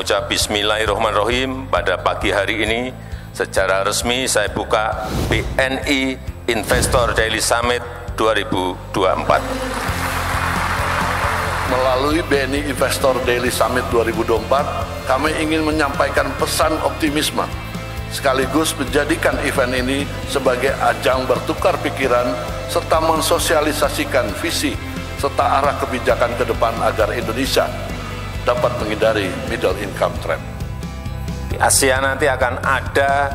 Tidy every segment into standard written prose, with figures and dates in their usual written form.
mengucap Bismillahirrahmanirrahim. Pada pagi hari ini secara resmi saya buka BNI Investor Daily Summit 2024. Melalui BNI Investor Daily Summit 2024, kami ingin menyampaikan pesan optimisme, sekaligus menjadikan event ini sebagai ajang bertukar pikiran serta mensosialisasikan visi serta arah kebijakan ke depan agar Indonesia dapat menghindari middle income trap. Di Asia nanti akan ada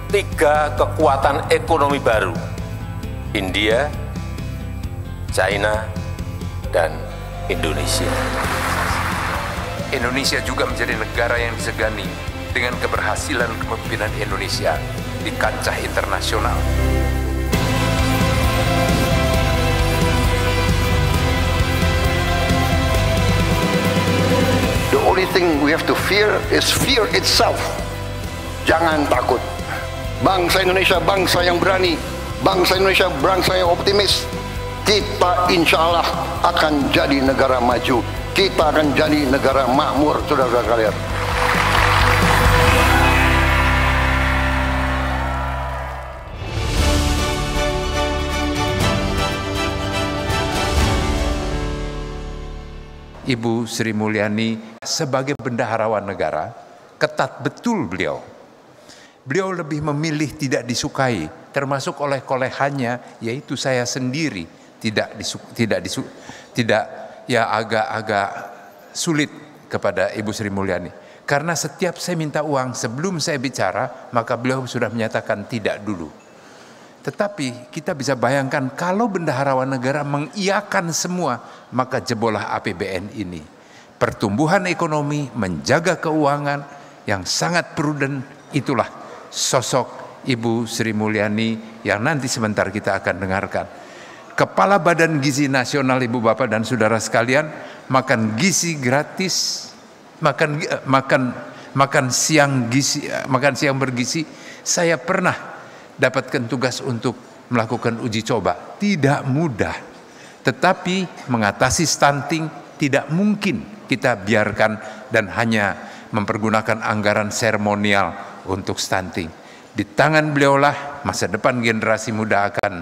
3 kekuatan ekonomi baru: India, China, dan Indonesia. Indonesia juga menjadi negara yang disegani dengan keberhasilan kepemimpinan Indonesia di kancah internasional. The only thing we have to fear is fear itself. Jangan takut. Bangsa Indonesia bangsa yang berani. Bangsa Indonesia bangsa yang optimis. Kita insya Allah akan jadi negara maju. Kita akan jadi negara makmur, saudara-saudara kalian. Ibu Sri Mulyani sebagai bendaharawan negara, ketat betul beliau. Beliau lebih memilih tidak disukai, termasuk oleh kolehannya, yaitu saya sendiri agak sulit kepada Ibu Sri Mulyani. Karena setiap saya minta uang, sebelum saya bicara, maka beliau sudah menyatakan tidak dulu. Tetapi kita bisa bayangkan kalau bendaharawan negara mengiyakan semua, maka jebolah APBN ini. Pertumbuhan ekonomi, menjaga keuangan yang sangat prudent, itulah sosok Ibu Sri Mulyani yang nanti sebentar kita akan dengarkan. Kepala Badan Gizi Nasional, Ibu Bapak dan Saudara sekalian, makan gizi gratis, makan siang bergizi. Saya pernah dapatkan tugas untuk melakukan uji coba. Tidak mudah, tetapi mengatasi stunting tidak mungkin kita biarkan dan hanya mempergunakan anggaran seremonial untuk stunting. Di tangan beliaulah masa depan generasi muda akan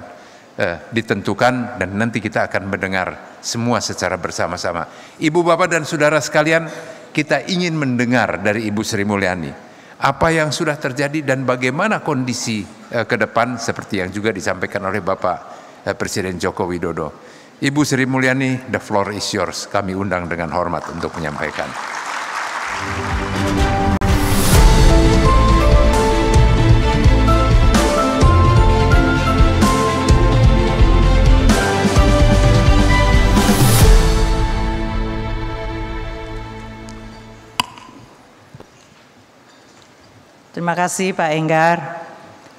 ditentukan, dan nanti kita akan mendengar semua secara bersama-sama. Ibu, Bapak, dan Saudara sekalian, kita ingin mendengar dari Ibu Sri Mulyani apa yang sudah terjadi dan bagaimana kondisi ke depan, seperti yang juga disampaikan oleh Bapak Presiden Joko Widodo. Ibu Sri Mulyani, the floor is yours. Kami undang dengan hormat untuk menyampaikan. Terima kasih Pak Enggar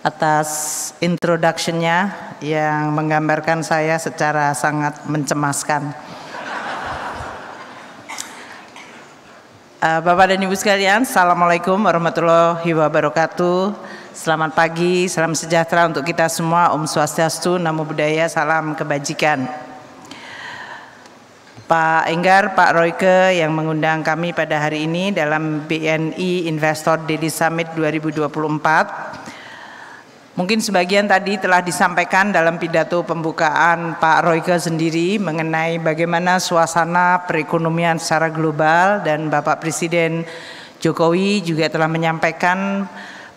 atas introduction-nya yang menggambarkan saya secara sangat mencemaskan. Bapak dan Ibu sekalian, Assalamualaikum warahmatullahi wabarakatuh. Selamat pagi, salam sejahtera untuk kita semua. Om Swastiastu, Namo Buddhaya, salam kebajikan. Pak Enggar, Pak Royke yang mengundang kami pada hari ini dalam BNI Investor Daily Summit 2024. Mungkin sebagian tadi telah disampaikan dalam pidato pembukaan Pak Royke sendiri mengenai bagaimana suasana perekonomian secara global, dan Bapak Presiden Jokowi juga telah menyampaikan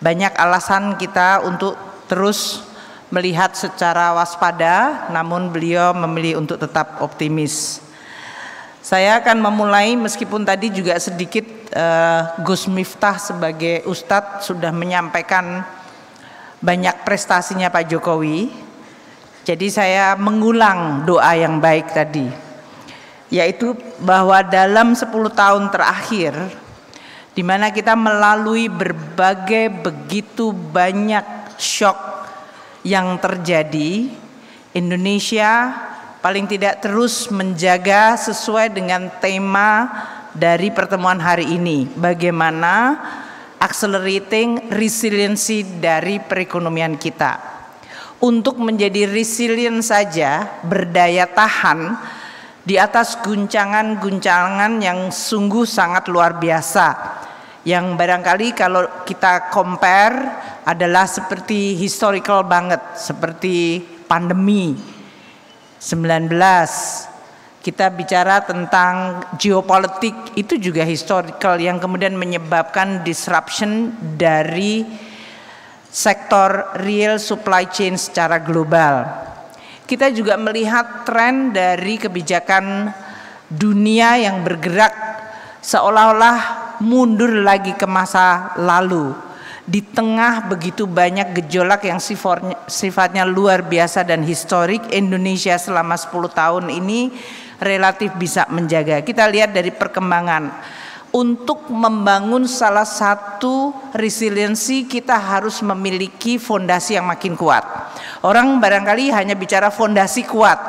banyak alasan kita untuk terus melihat secara waspada, namun beliau memilih untuk tetap optimis. Saya akan memulai, meskipun tadi juga sedikit Gus Miftah sebagai Ustadz sudah menyampaikan banyak prestasinya Pak Jokowi. Jadi saya mengulang doa yang baik tadi, yaitu bahwa dalam 10 tahun terakhir, di mana kita melalui berbagai begitu banyak shock yang terjadi, Indonesia paling tidak terus menjaga sesuai dengan tema dari pertemuan hari ini, bagaimana accelerating resiliency dari perekonomian kita. Untuk menjadi resilient saja, berdaya tahan di atas guncangan-guncangan yang sungguh sangat luar biasa yang barangkali kalau kita compare adalah seperti historical banget, seperti pandemi 19. Kita bicara tentang geopolitik, itu juga historical yang kemudian menyebabkan disruption dari sektor real supply chain secara global. Kita juga melihat tren dari kebijakan dunia yang bergerak seolah-olah mundur lagi ke masa lalu. Di tengah begitu banyak gejolak yang sifatnya luar biasa dan historik, Indonesia selama 10 tahun ini relatif bisa menjaga. Kita lihat dari perkembangan. Untuk membangun salah satu resiliensi, kita harus memiliki fondasi yang makin kuat. Orang barangkali hanya bicara fondasi kuat,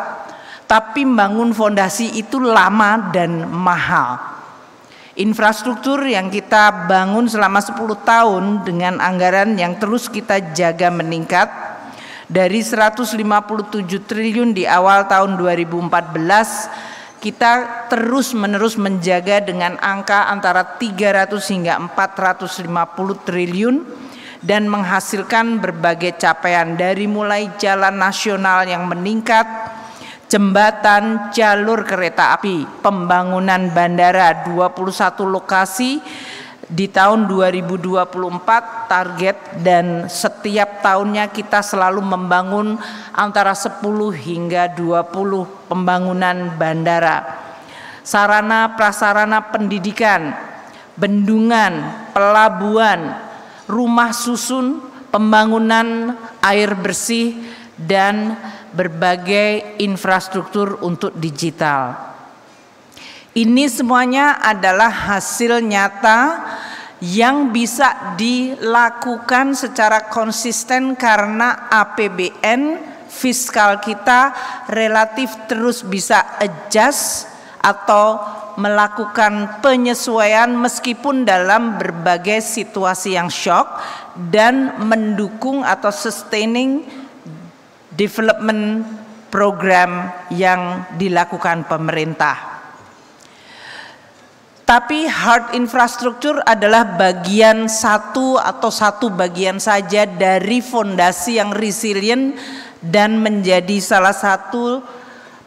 tapi membangun fondasi itu lama dan mahal. Infrastruktur yang kita bangun selama 10 tahun dengan anggaran yang terus kita jaga meningkat dari 157 triliun di awal tahun 2014, kita terus menerus menjaga dengan angka antara 300 hingga 450 triliun dan menghasilkan berbagai capaian dari mulai jalan nasional yang meningkat, jembatan, jalur kereta api, pembangunan bandara 21 lokasi di tahun 2024 target, dan setiap tahunnya kita selalu membangun antara 10 hingga 20 pembangunan bandara. Sarana prasarana pendidikan, bendungan, pelabuhan, rumah susun, pembangunan air bersih, dan berbagai infrastruktur untuk digital. Ini semuanya adalah hasil nyata yang bisa dilakukan secara konsisten karena APBN fiskal kita relatif terus bisa adjust atau melakukan penyesuaian meskipun dalam berbagai situasi yang shock, dan mendukung atau sustaining development program yang dilakukan pemerintah. Tapi hard infrastructure adalah bagian satu bagian saja dari fondasi yang resilient dan menjadi salah satu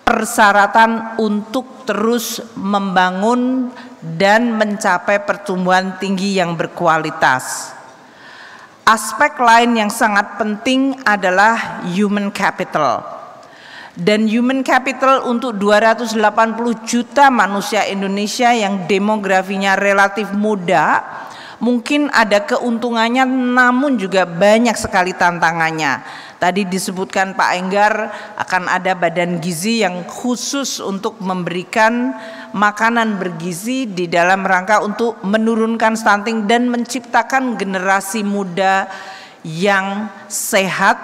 persyaratan untuk terus membangun dan mencapai pertumbuhan tinggi yang berkualitas. Aspek lain yang sangat penting adalah human capital. Dan human capital untuk 280 juta manusia Indonesia yang demografinya relatif muda, mungkin ada keuntungannya namun juga banyak sekali tantangannya. Tadi disebutkan Pak Enggar akan ada badan gizi yang khusus untuk memberikan makanan bergizi di dalam rangka untuk menurunkan stunting dan menciptakan generasi muda yang sehat,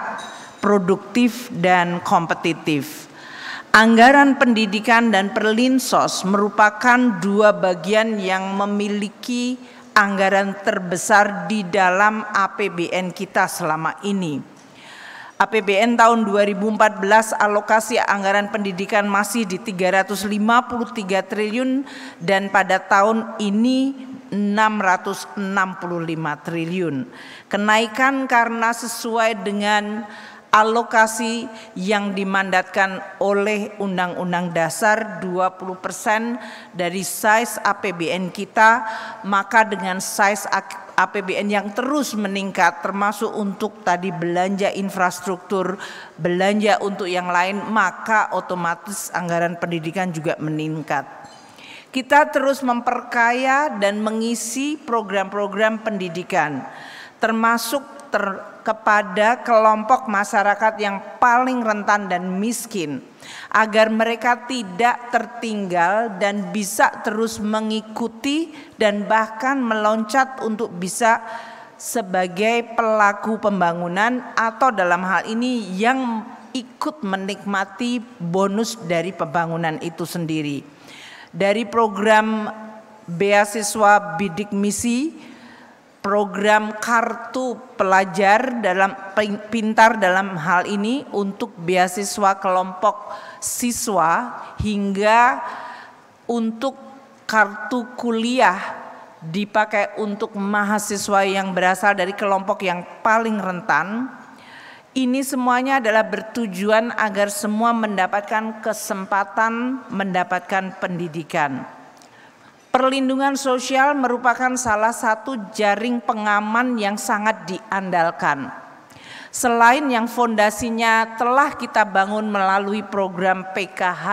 produktif, dan kompetitif. Anggaran pendidikan dan Perlinsos merupakan dua bagian yang memiliki anggaran terbesar di dalam APBN kita selama ini. APBN tahun 2014 alokasi anggaran pendidikan masih di 353 triliun dan pada tahun ini 665 triliun. Kenaikan karena sesuai dengan alokasi yang dimandatkan oleh Undang-Undang Dasar 20% dari size APBN kita, maka dengan size APBN yang terus meningkat termasuk untuk tadi belanja infrastruktur, belanja untuk yang lain, maka otomatis anggaran pendidikan juga meningkat. Kita terus memperkaya dan mengisi program-program pendidikan termasuk kepada kelompok masyarakat yang paling rentan dan miskin agar mereka tidak tertinggal dan bisa terus mengikuti dan bahkan meloncat untuk bisa sebagai pelaku pembangunan atau dalam hal ini yang ikut menikmati bonus dari pembangunan itu sendiri. Dari program beasiswa bidik misi, program kartu pelajar dalam pintar dalam hal ini untuk beasiswa kelompok siswa hingga untuk kartu kuliah dipakai untuk mahasiswa yang berasal dari kelompok yang paling rentan. Ini semuanya adalah bertujuan agar semua mendapatkan kesempatan mendapatkan pendidikan. Perlindungan sosial merupakan salah satu jaring pengaman yang sangat diandalkan. Selain yang fondasinya telah kita bangun melalui program PKH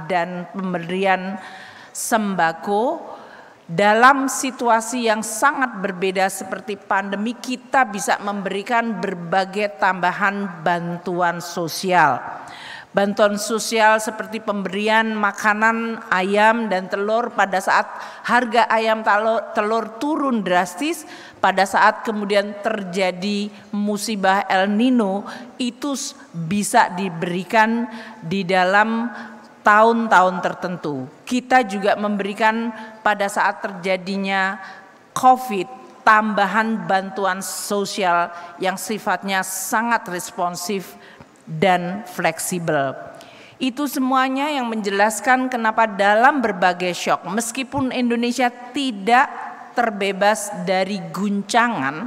dan pemberian sembako, dalam situasi yang sangat berbeda seperti pandemi, kita bisa memberikan berbagai tambahan bantuan sosial. Bantuan sosial seperti pemberian makanan ayam dan telur pada saat harga ayam telur turun drastis, pada saat kemudian terjadi musibah El Nino, itu bisa diberikan di dalam tahun-tahun tertentu. Kita juga memberikan pada saat terjadinya COVID tambahan bantuan sosial yang sifatnya sangat responsif dan fleksibel. Itu semuanya yang menjelaskan kenapa dalam berbagai shock, meskipun Indonesia tidak terbebas dari guncangan,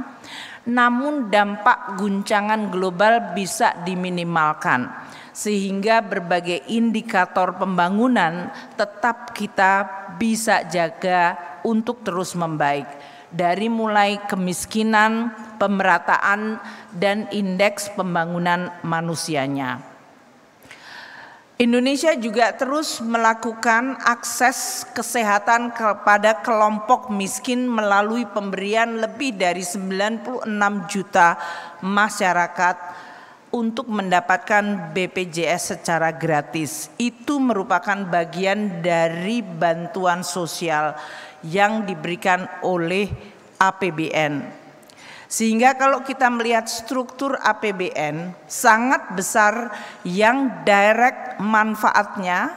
namun dampak guncangan global bisa diminimalkan, sehingga berbagai indikator pembangunan tetap kita bisa jaga untuk terus membaik. Dari mulai kemiskinan, pemerataan, dan indeks pembangunan manusianya. Indonesia juga terus melakukan akses kesehatan kepada kelompok miskin melalui pemberian lebih dari 96 juta masyarakat untuk mendapatkan BPJS secara gratis. Itu merupakan bagian dari bantuan sosial yang diberikan oleh APBN. Sehingga kalau kita melihat struktur APBN sangat besar yang direct manfaatnya,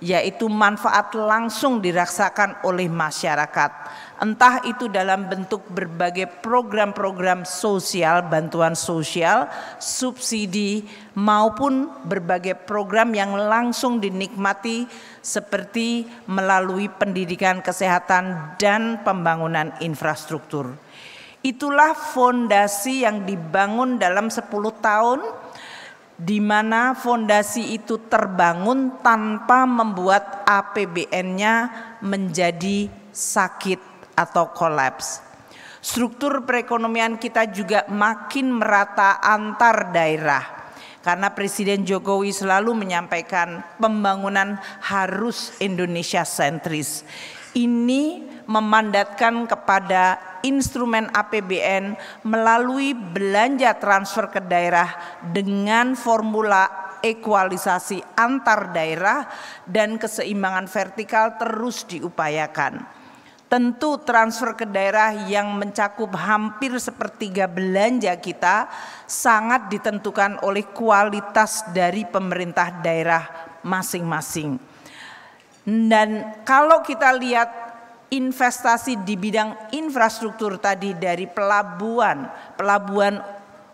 yaitu manfaat langsung dirasakan oleh masyarakat. Entah itu dalam bentuk berbagai program-program sosial, bantuan sosial, subsidi, maupun berbagai program yang langsung dinikmati seperti melalui pendidikan, kesehatan, dan pembangunan infrastruktur. Itulah fondasi yang dibangun dalam 10 tahun, di mana fondasi itu terbangun tanpa membuat APBN-nya menjadi sakit atau kolaps. Struktur perekonomian kita juga makin merata antar daerah. Karena Presiden Jokowi selalu menyampaikan pembangunan harus Indonesia sentris. Ini memandatkan kepada instrumen APBN melalui belanja transfer ke daerah dengan formula ekualisasi antar daerah dan keseimbangan vertikal terus diupayakan. Tentu transfer ke daerah yang mencakup hampir sepertiga belanja kita sangat ditentukan oleh kualitas dari pemerintah daerah masing-masing. Dan kalau kita lihat investasi di bidang infrastruktur tadi dari pelabuhan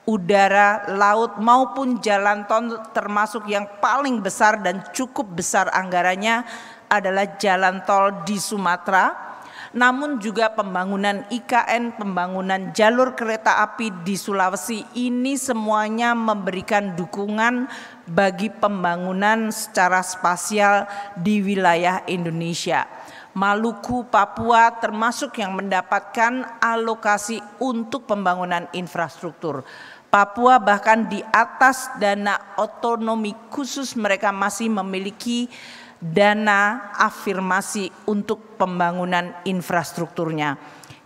udara, laut maupun jalan tol, termasuk yang paling besar dan cukup besar anggarannya adalah jalan tol di Sumatera. Namun juga pembangunan IKN, pembangunan jalur kereta api di Sulawesi, ini semuanya memberikan dukungan bagi pembangunan secara spasial di wilayah Indonesia. Maluku, Papua termasuk yang mendapatkan alokasi untuk pembangunan infrastruktur. Papua bahkan di atas dana otonomi khusus mereka masih memiliki dana afirmasi untuk pembangunan infrastrukturnya.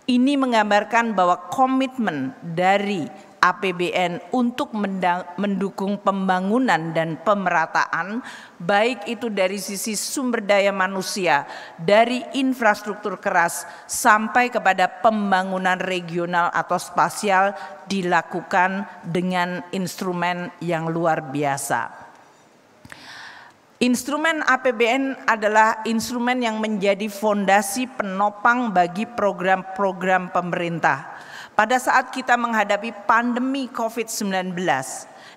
Ini menggambarkan bahwa komitmen dari APBN untuk mendukung pembangunan dan pemerataan, baik itu dari sisi sumber daya manusia, dari infrastruktur keras, sampai kepada pembangunan regional atau spasial dilakukan dengan instrumen yang luar biasa. Instrumen APBN adalah instrumen yang menjadi fondasi penopang bagi program-program pemerintah. Pada saat kita menghadapi pandemi COVID-19,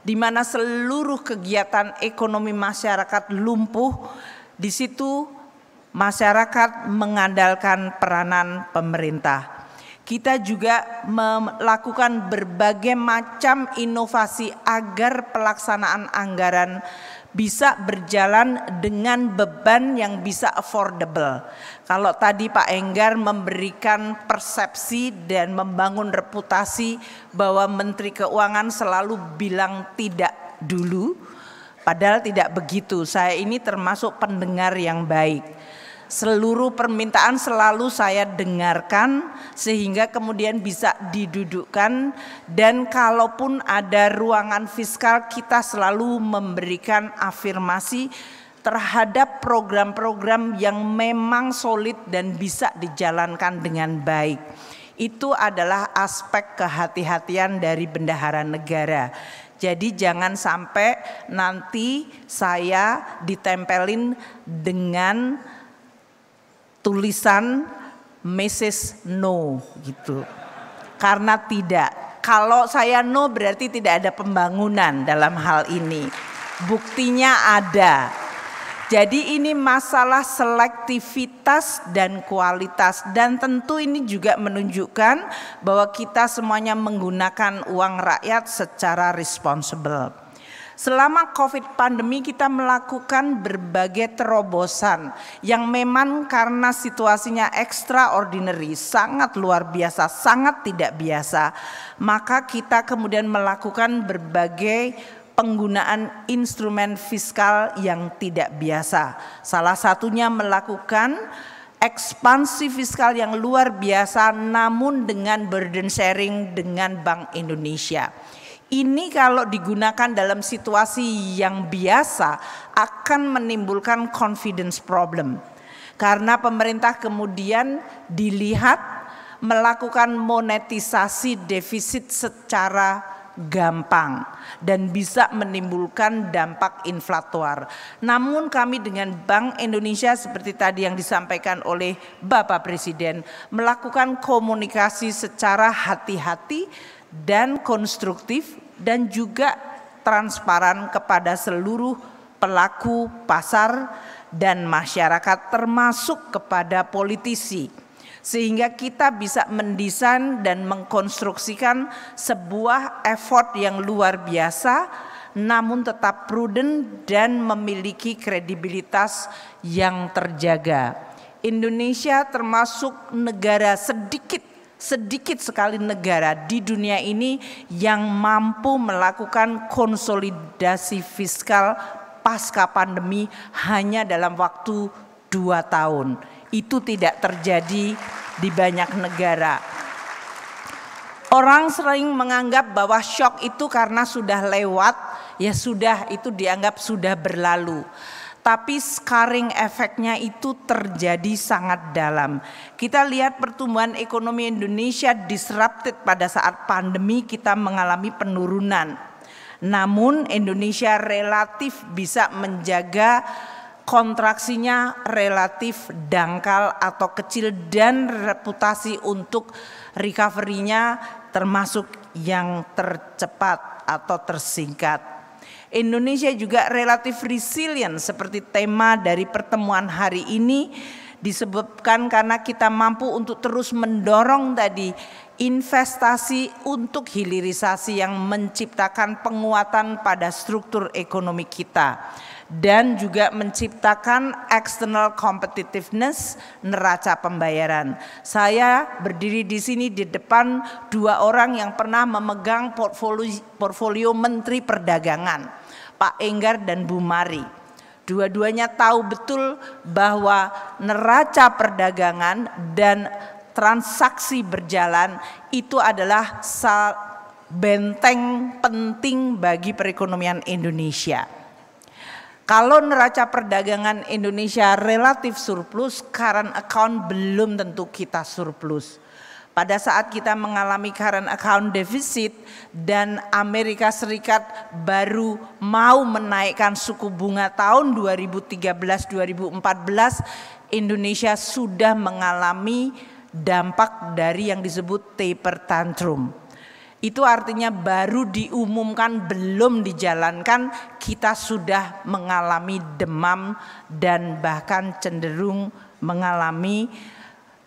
di mana seluruh kegiatan ekonomi masyarakat lumpuh, di situ masyarakat mengandalkan peranan pemerintah. Kita juga melakukan berbagai macam inovasi agar pelaksanaan anggaran bisa berjalan dengan beban yang bisa affordable. Kalau tadi Pak Enggar memberikan persepsi dan membangun reputasi bahwa Menteri Keuangan selalu bilang tidak dulu, padahal tidak begitu. Saya ini termasuk pendengar yang baik. Seluruh permintaan selalu saya dengarkan sehingga kemudian bisa didudukkan, dan kalaupun ada ruangan fiskal kita selalu memberikan afirmasi terhadap program-program yang memang solid dan bisa dijalankan dengan baik. Itu adalah aspek kehati-hatian dari bendahara negara. Jadi jangan sampai nanti saya ditempelin dengan tulisan Mrs. No gitu. Karena tidak. Kalau saya no berarti tidak ada pembangunan dalam hal ini. Buktinya ada. Jadi ini masalah selektivitas dan kualitas, dan tentu ini juga menunjukkan bahwa kita semuanya menggunakan uang rakyat secara responsible. Selama COVID pandemi kita melakukan berbagai terobosan yang memang karena situasinya extraordinary, sangat luar biasa, sangat tidak biasa. Maka kita kemudian melakukan berbagai penggunaan instrumen fiskal yang tidak biasa. Salah satunya melakukan ekspansi fiskal yang luar biasa namun dengan burden sharing dengan Bank Indonesia. Ini kalau digunakan dalam situasi yang biasa akan menimbulkan confidence problem. Karena pemerintah kemudian dilihat melakukan monetisasi defisit secara gampang dan bisa menimbulkan dampak inflatuar. Namun kami dengan Bank Indonesia seperti tadi yang disampaikan oleh Bapak Presiden melakukan komunikasi secara hati-hati dan konstruktif dan juga transparan kepada seluruh pelaku pasar dan masyarakat termasuk kepada politisi, sehingga kita bisa mendesain dan mengkonstruksikan sebuah effort yang luar biasa namun tetap prudent dan memiliki kredibilitas yang terjaga. Indonesia termasuk negara sedikit sekali negara di dunia ini yang mampu melakukan konsolidasi fiskal pasca pandemi hanya dalam waktu 2 tahun. Itu tidak terjadi di banyak negara. Orang sering menganggap bahwa shock itu karena sudah lewat, ya sudah, itu dianggap sudah berlalu. Tapi scarring efeknya itu terjadi sangat dalam. Kita lihat pertumbuhan ekonomi Indonesia disrupted pada saat pandemi, kita mengalami penurunan. Namun Indonesia relatif bisa menjaga kontraksinya relatif dangkal atau kecil dan reputasi untuk recovery-nya termasuk yang tercepat atau tersingkat. Indonesia juga relatif resilient seperti tema dari pertemuan hari ini disebabkan karena kita mampu untuk terus mendorong tadi investasi untuk hilirisasi yang menciptakan penguatan pada struktur ekonomi kita dan juga menciptakan external competitiveness neraca pembayaran. Saya berdiri di sini di depan 2 orang yang pernah memegang portfolio Menteri Perdagangan, Pak Enggar dan Bu Mari. Dua-duanya tahu betul bahwa neraca perdagangan dan transaksi berjalan itu adalah benteng penting bagi perekonomian Indonesia. Kalau neraca perdagangan Indonesia relatif surplus, current account belum tentu kita surplus. Pada saat kita mengalami current account deficit dan Amerika Serikat baru mau menaikkan suku bunga tahun 2013-2014, Indonesia sudah mengalami dampak dari yang disebut taper tantrum. Itu artinya baru diumumkan, belum dijalankan, kita sudah mengalami demam dan bahkan cenderung mengalami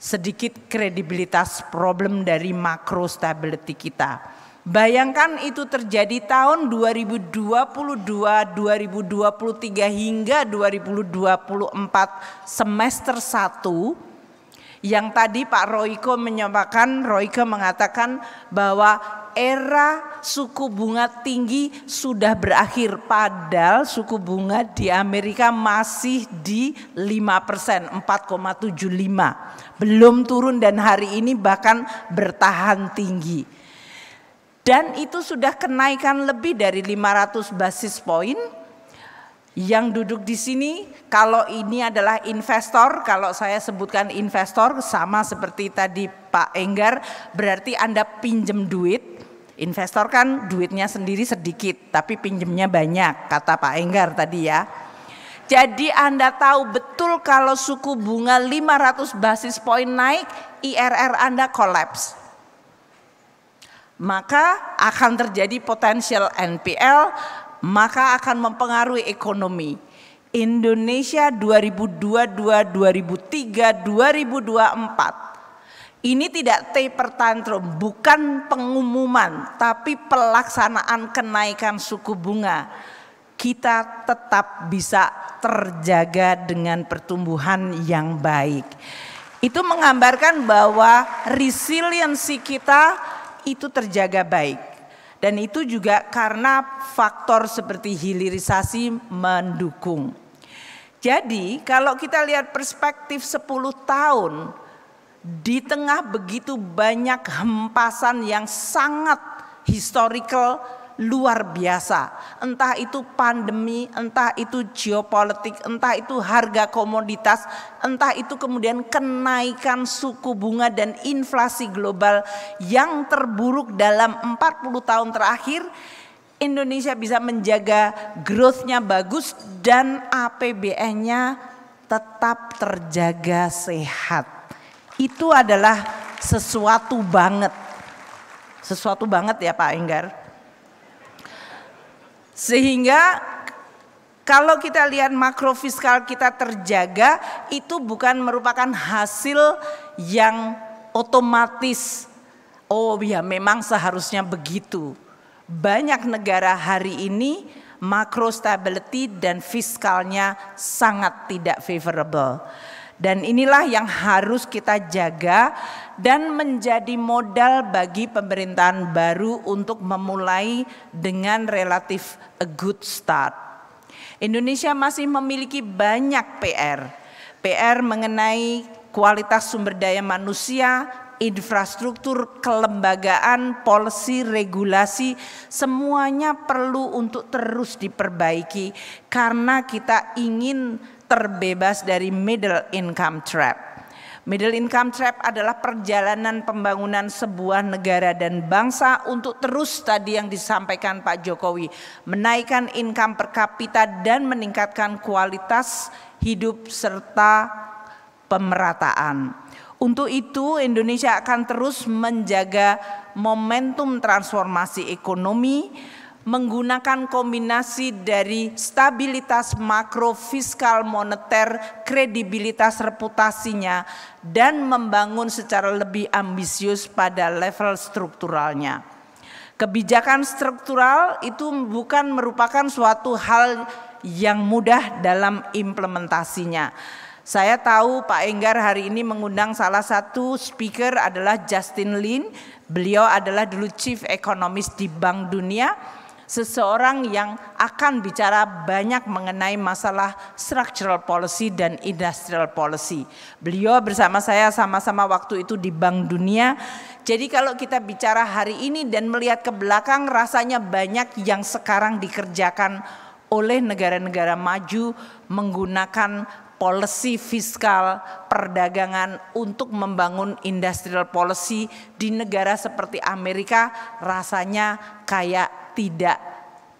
sedikit kredibilitas problem dari makro stability kita. Bayangkan itu terjadi tahun 2022, 2023 hingga 2024 semester 1. Yang tadi Pak Royke mengatakan bahwa era suku bunga tinggi sudah berakhir, padahal suku bunga di Amerika masih di 5%, 4,75. Belum turun dan hari ini bahkan bertahan tinggi. Dan itu sudah kenaikan lebih dari 500 basis point. Yang duduk di sini, kalau ini adalah investor, kalau saya sebutkan investor sama seperti tadi Pak Enggar, berarti Anda pinjem duit. Investor kan duitnya sendiri sedikit, tapi pinjemnya banyak, kata Pak Enggar tadi ya. Jadi Anda tahu betul kalau suku bunga 500 basis point naik, IRR Anda kolaps. Maka akan terjadi potensial NPL, maka akan mempengaruhi ekonomi. Indonesia 2022, 2003, 2024. Ini tidak taper tantrum, bukan pengumuman, tapi pelaksanaan kenaikan suku bunga. Kita tetap bisa terjaga dengan pertumbuhan yang baik. Itu menggambarkan bahwa resiliensi kita itu terjaga baik. Dan itu juga karena faktor seperti hilirisasi mendukung. Jadi kalau kita lihat perspektif 10 tahun, di tengah begitu banyak hempasan yang sangat historical, luar biasa. Entah itu pandemi, entah itu geopolitik, entah itu harga komoditas, entah itu kemudian kenaikan suku bunga dan inflasi global yang terburuk dalam 40 tahun terakhir, Indonesia bisa menjaga growth-nya bagus dan APBN-nya tetap terjaga sehat. Itu adalah sesuatu banget ya Pak Enggar. Sehingga kalau kita lihat makro fiskal kita terjaga, itu bukan merupakan hasil yang otomatis. Oh ya memang seharusnya begitu. Banyak negara hari ini makro stability dan fiskalnya sangat tidak favorable. Dan inilah yang harus kita jaga dan menjadi modal bagi pemerintahan baru untuk memulai dengan relatif a good start. Indonesia masih memiliki banyak PR mengenai kualitas sumber daya manusia, infrastruktur, kelembagaan, policy, regulasi, semuanya perlu untuk terus diperbaiki karena kita ingin terbebas dari middle income trap. Middle income trap adalah perjalanan pembangunan sebuah negara dan bangsa untuk terus tadi yang disampaikan Pak Jokowi, menaikkan income per kapita dan meningkatkan kualitas hidup serta pemerataan. Untuk itu Indonesia akan terus menjaga momentum transformasi ekonomi, menggunakan kombinasi dari stabilitas makro fiskal moneter, kredibilitas reputasinya, dan membangun secara lebih ambisius pada level strukturalnya. Kebijakan struktural itu bukan merupakan suatu hal yang mudah dalam implementasinya. Saya tahu Pak Enggar hari ini mengundang salah satu speaker adalah Justin Lin. Beliau adalah dulu Chief Economist di Bank Dunia. Seseorang yang akan bicara banyak mengenai masalah structural policy dan industrial policy. Beliau bersama saya sama-sama waktu itu di Bank Dunia. Jadi kalau kita bicara hari ini dan melihat ke belakang, rasanya banyak yang sekarang dikerjakan oleh negara-negara maju menggunakan policy fiskal perdagangan untuk membangun industrial policy. Di negara seperti Amerika rasanya kayak tidak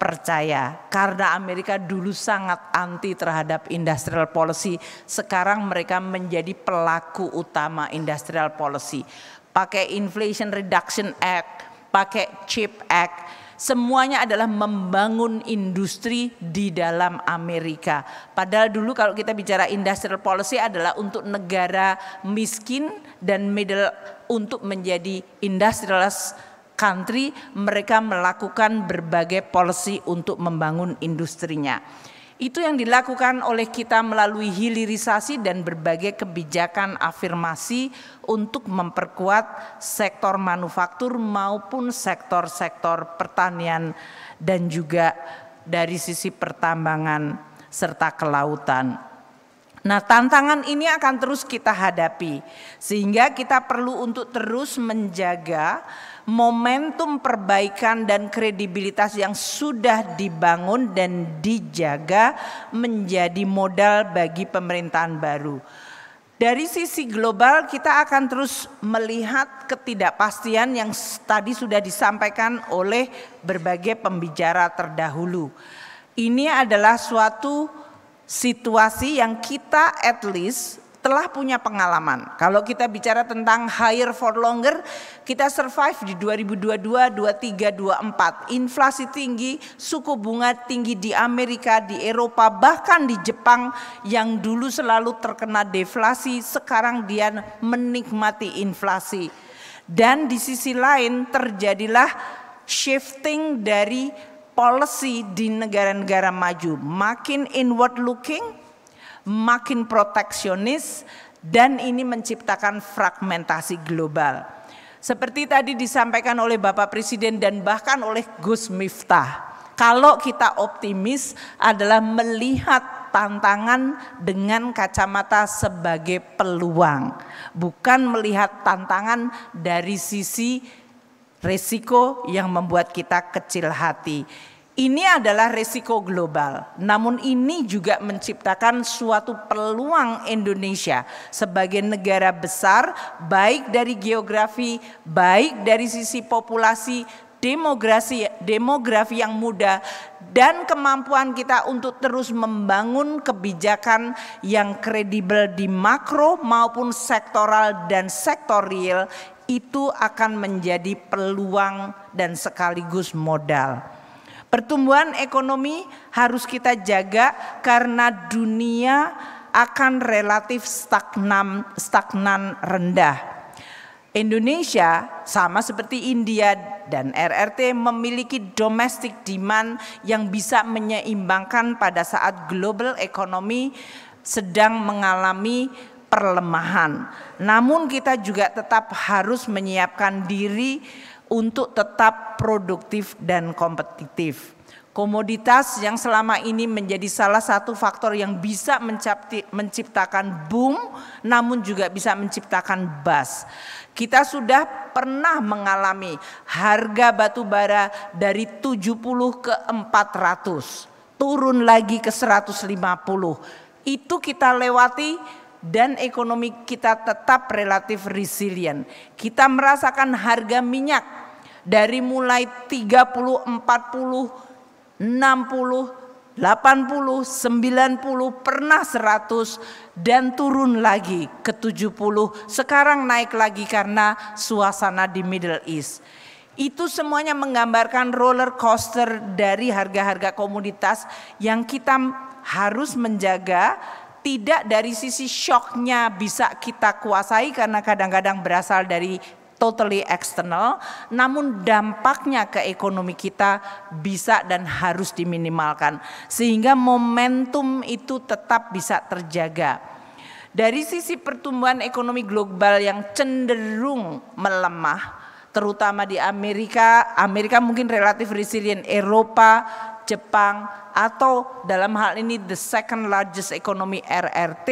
percaya karena Amerika dulu sangat anti terhadap industrial policy. Sekarang mereka menjadi pelaku utama industrial policy. Pakai Inflation Reduction Act, pakai CHIPS Act, semuanya adalah membangun industri di dalam Amerika. Padahal dulu kalau kita bicara industrial policy adalah untuk negara miskin dan middle untuk menjadi industrialized country, mereka melakukan berbagai policy untuk membangun industrinya. Itu yang dilakukan oleh kita melalui hilirisasi dan berbagai kebijakan afirmasi untuk memperkuat sektor manufaktur maupun sektor-sektor pertanian dan juga dari sisi pertambangan serta kelautan. Nah, tantangan ini akan terus kita hadapi sehingga kita perlu untuk terus menjaga momentum perbaikan dan kredibilitas yang sudah dibangun dan dijaga menjadi modal bagi pemerintahan baru. Dari sisi global kita akan terus melihat ketidakpastian yang tadi sudah disampaikan oleh berbagai pembicara terdahulu. Ini adalah suatu situasi yang kita at least telah punya pengalaman. Kalau kita bicara tentang higher for longer, kita survive di 2022, 23, 24. Inflasi tinggi, suku bunga tinggi di Amerika, di Eropa, bahkan di Jepang yang dulu selalu terkena deflasi, sekarang dia menikmati inflasi. Dan di sisi lain terjadilah shifting dari policy di negara-negara maju, makin inward looking, makin proteksionis, dan ini menciptakan fragmentasi global. Seperti tadi disampaikan oleh Bapak Presiden dan bahkan oleh Gus Miftah, kalau kita optimis adalah melihat tantangan dengan kacamata sebagai peluang, bukan melihat tantangan dari sisi resiko yang membuat kita kecil hati. Ini adalah resiko global, namun ini juga menciptakan suatu peluang Indonesia sebagai negara besar, baik dari geografi, baik dari sisi populasi, demografi yang muda, dan kemampuan kita untuk terus membangun kebijakan yang kredibel di makro maupun sektoral dan sektorial, itu akan menjadi peluang dan sekaligus modal. Pertumbuhan ekonomi harus kita jaga karena dunia akan relatif stagnan rendah. Indonesia sama seperti India dan RRT memiliki domestic demand yang bisa menyeimbangkan pada saat global economy sedang mengalami perlemahan. Namun kita juga tetap harus menyiapkan diri untuk tetap produktif dan kompetitif. Komoditas yang selama ini menjadi salah satu faktor yang bisa menciptakan boom, namun juga bisa menciptakan bust. Kita sudah pernah mengalami harga batu bara dari 70 ke 400, turun lagi ke 150. Itu kita lewati dan ekonomi kita tetap relatif resilient. Kita merasakan harga minyak dari mulai 30, 40, 60, 80, 90, pernah 100 dan turun lagi ke 70. Sekarang naik lagi karena suasana di Middle East. Itu semuanya menggambarkan roller coaster dari harga-harga komoditas yang kita harus menjaga. Tidak dari sisi shocknya bisa kita kuasai karena kadang-kadang berasal dari totally external, namun dampaknya ke ekonomi kita bisa dan harus diminimalkan sehingga momentum itu tetap bisa terjaga. Dari sisi pertumbuhan ekonomi global yang cenderung melemah, terutama di Amerika mungkin relatif resilient, Eropa, Jepang, atau dalam hal ini the second largest economy RRT,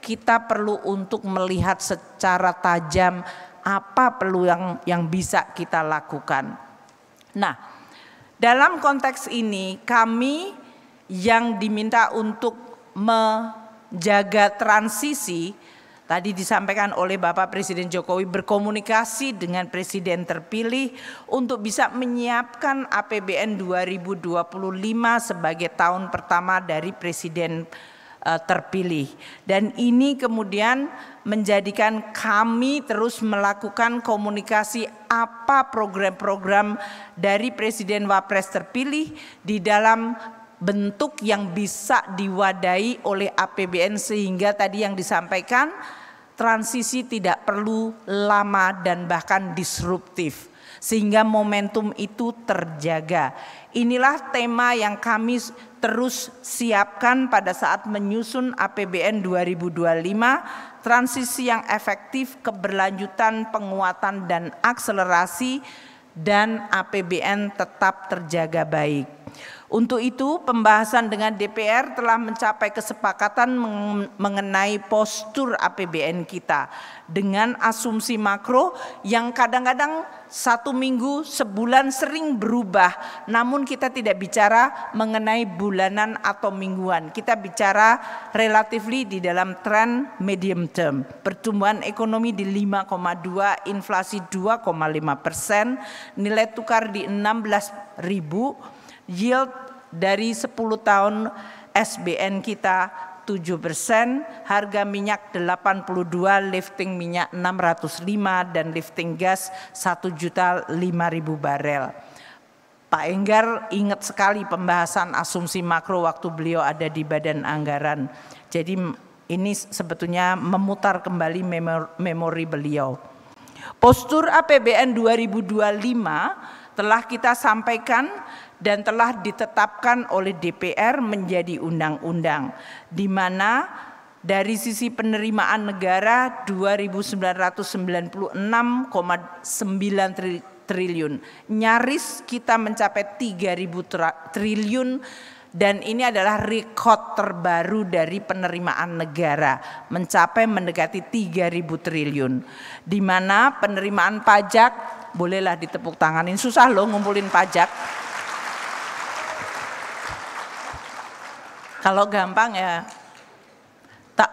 kita perlu untuk melihat secara tajam apa peluang yang bisa kita lakukan. Nah, dalam konteks ini kami yang diminta untuk menjaga transisi, tadi disampaikan oleh Bapak Presiden Jokowi, berkomunikasi dengan Presiden terpilih untuk bisa menyiapkan APBN 2025 sebagai tahun pertama dari Presiden terpilih. Dan ini kemudian menjadikan kami terus melakukan komunikasi apa program-program dari Presiden Wapres terpilih di dalam bentuk yang bisa diwadahi oleh APBN, sehingga tadi yang disampaikan transisi tidak perlu lama dan bahkan disruptif, sehingga momentum itu terjaga. Inilah tema yang kami terus siapkan pada saat menyusun APBN 2025, transisi yang efektif, keberlanjutan, penguatan dan akselerasi, dan APBN tetap terjaga baik. Untuk itu pembahasan dengan DPR telah mencapai kesepakatan mengenai postur APBN kita dengan asumsi makro yang kadang-kadang 1 minggu, sebulan sering berubah. Namun kita tidak bicara mengenai bulanan atau mingguan. Kita bicara relatively di dalam tren medium term. Pertumbuhan ekonomi di 5,2, inflasi 2,5%, nilai tukar di 16.000, yield dari 10 tahun SBN kita 7%, harga minyak 82, lifting minyak 605 dan lifting gas 1.005.000 barel. Pak Enggar ingat sekali pembahasan asumsi makro waktu beliau ada di Badan Anggaran. Jadi ini sebetulnya memutar kembali memori beliau. Postur APBN 2025 telah kita sampaikan dan telah ditetapkan oleh DPR menjadi undang-undang, di mana dari sisi penerimaan negara 2.996,9 triliun, nyaris kita mencapai 3.000 triliun, dan ini adalah rekor terbaru dari penerimaan negara, mencapai mendekati 3.000 triliun, di mana penerimaan pajak, bolehlah ditepuk tanganin, susah loh ngumpulin pajak. Kalau gampang ya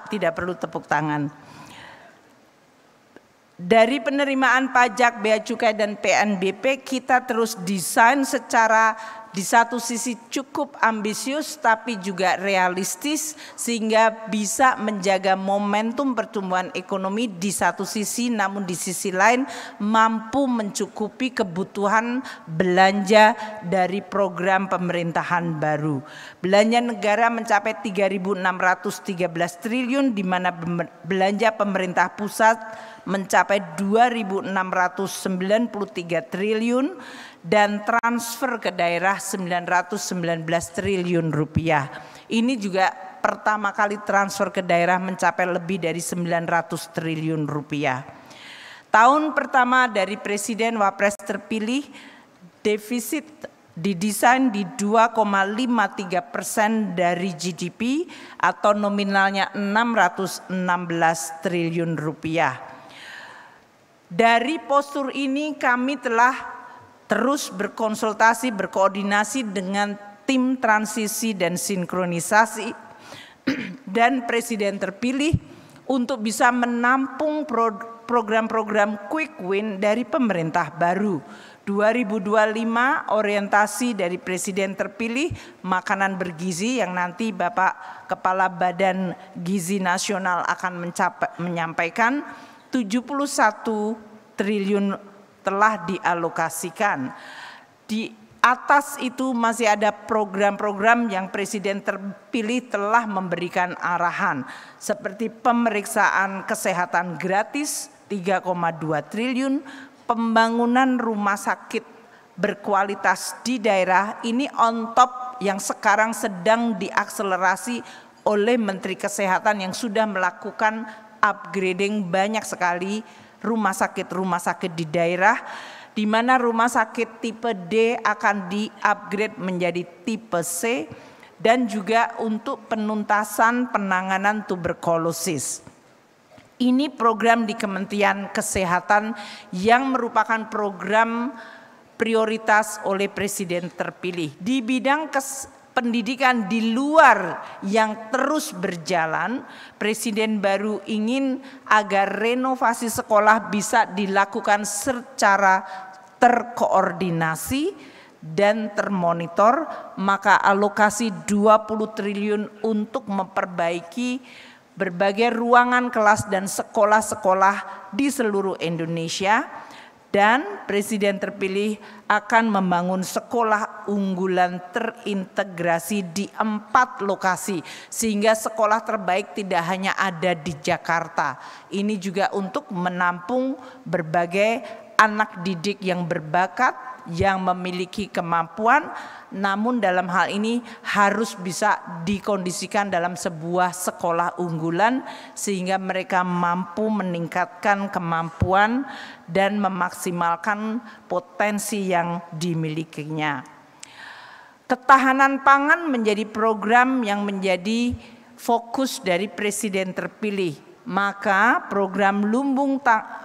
tidak perlu tepuk tangan. Dari penerimaan pajak, bea cukai dan PNBP kita terus desain secara di satu sisi cukup ambisius tapi juga realistis, sehingga bisa menjaga momentum pertumbuhan ekonomi di satu sisi, namun di sisi lain mampu mencukupi kebutuhan belanja dari program pemerintahan baru. Belanja negara mencapai 3.613 triliun, di mana belanja pemerintah pusat mencapai 2.693 triliun dan transfer ke daerah 919 triliun rupiah. Ini juga pertama kali transfer ke daerah mencapai lebih dari 900 triliun rupiah. Tahun pertama dari Presiden Wapres terpilih, defisit didesain di 2,53% dari GDP atau nominalnya 616 triliun rupiah. Dari postur ini kami telah terus berkonsultasi, berkoordinasi dengan tim transisi dan sinkronisasi dan Presiden terpilih untuk bisa menampung program-program quick win dari pemerintah baru. 2025 orientasi dari Presiden terpilih makanan bergizi yang nanti Bapak Kepala Badan Gizi Nasional akan menyampaikan. 71 triliun telah dialokasikan. Di atas itu masih ada program-program yang Presiden terpilih telah memberikan arahan, seperti pemeriksaan kesehatan gratis 3,2 triliun, pembangunan rumah sakit berkualitas di daerah, ini on top yang sekarang sedang diakselerasi oleh Menteri Kesehatan yang sudah melakukan upgrading banyak sekali rumah sakit di daerah, di mana rumah sakit tipe D akan di-upgrade menjadi tipe C, dan juga untuk penuntasan penanganan tuberkulosis. Ini program di Kementerian Kesehatan yang merupakan program prioritas oleh Presiden terpilih. Di bidang pendidikan di luar yang terus berjalan, Presiden baru ingin agar renovasi sekolah bisa dilakukan secara terkoordinasi dan termonitor, maka alokasi 20 triliun untuk memperbaiki berbagai ruangan kelas dan sekolah-sekolah di seluruh Indonesia, dan Presiden terpilih akan membangun sekolah unggulan terintegrasi di 4 lokasi, sehingga sekolah terbaik tidak hanya ada di Jakarta. Ini juga untuk menampung berbagai anak didik yang berbakat, yang memiliki kemampuan, namun dalam hal ini harus bisa dikondisikan dalam sebuah sekolah unggulan sehingga mereka mampu meningkatkan kemampuan dan memaksimalkan potensi yang dimilikinya. Ketahanan pangan menjadi program yang menjadi fokus dari Presiden terpilih. Maka program Lumbung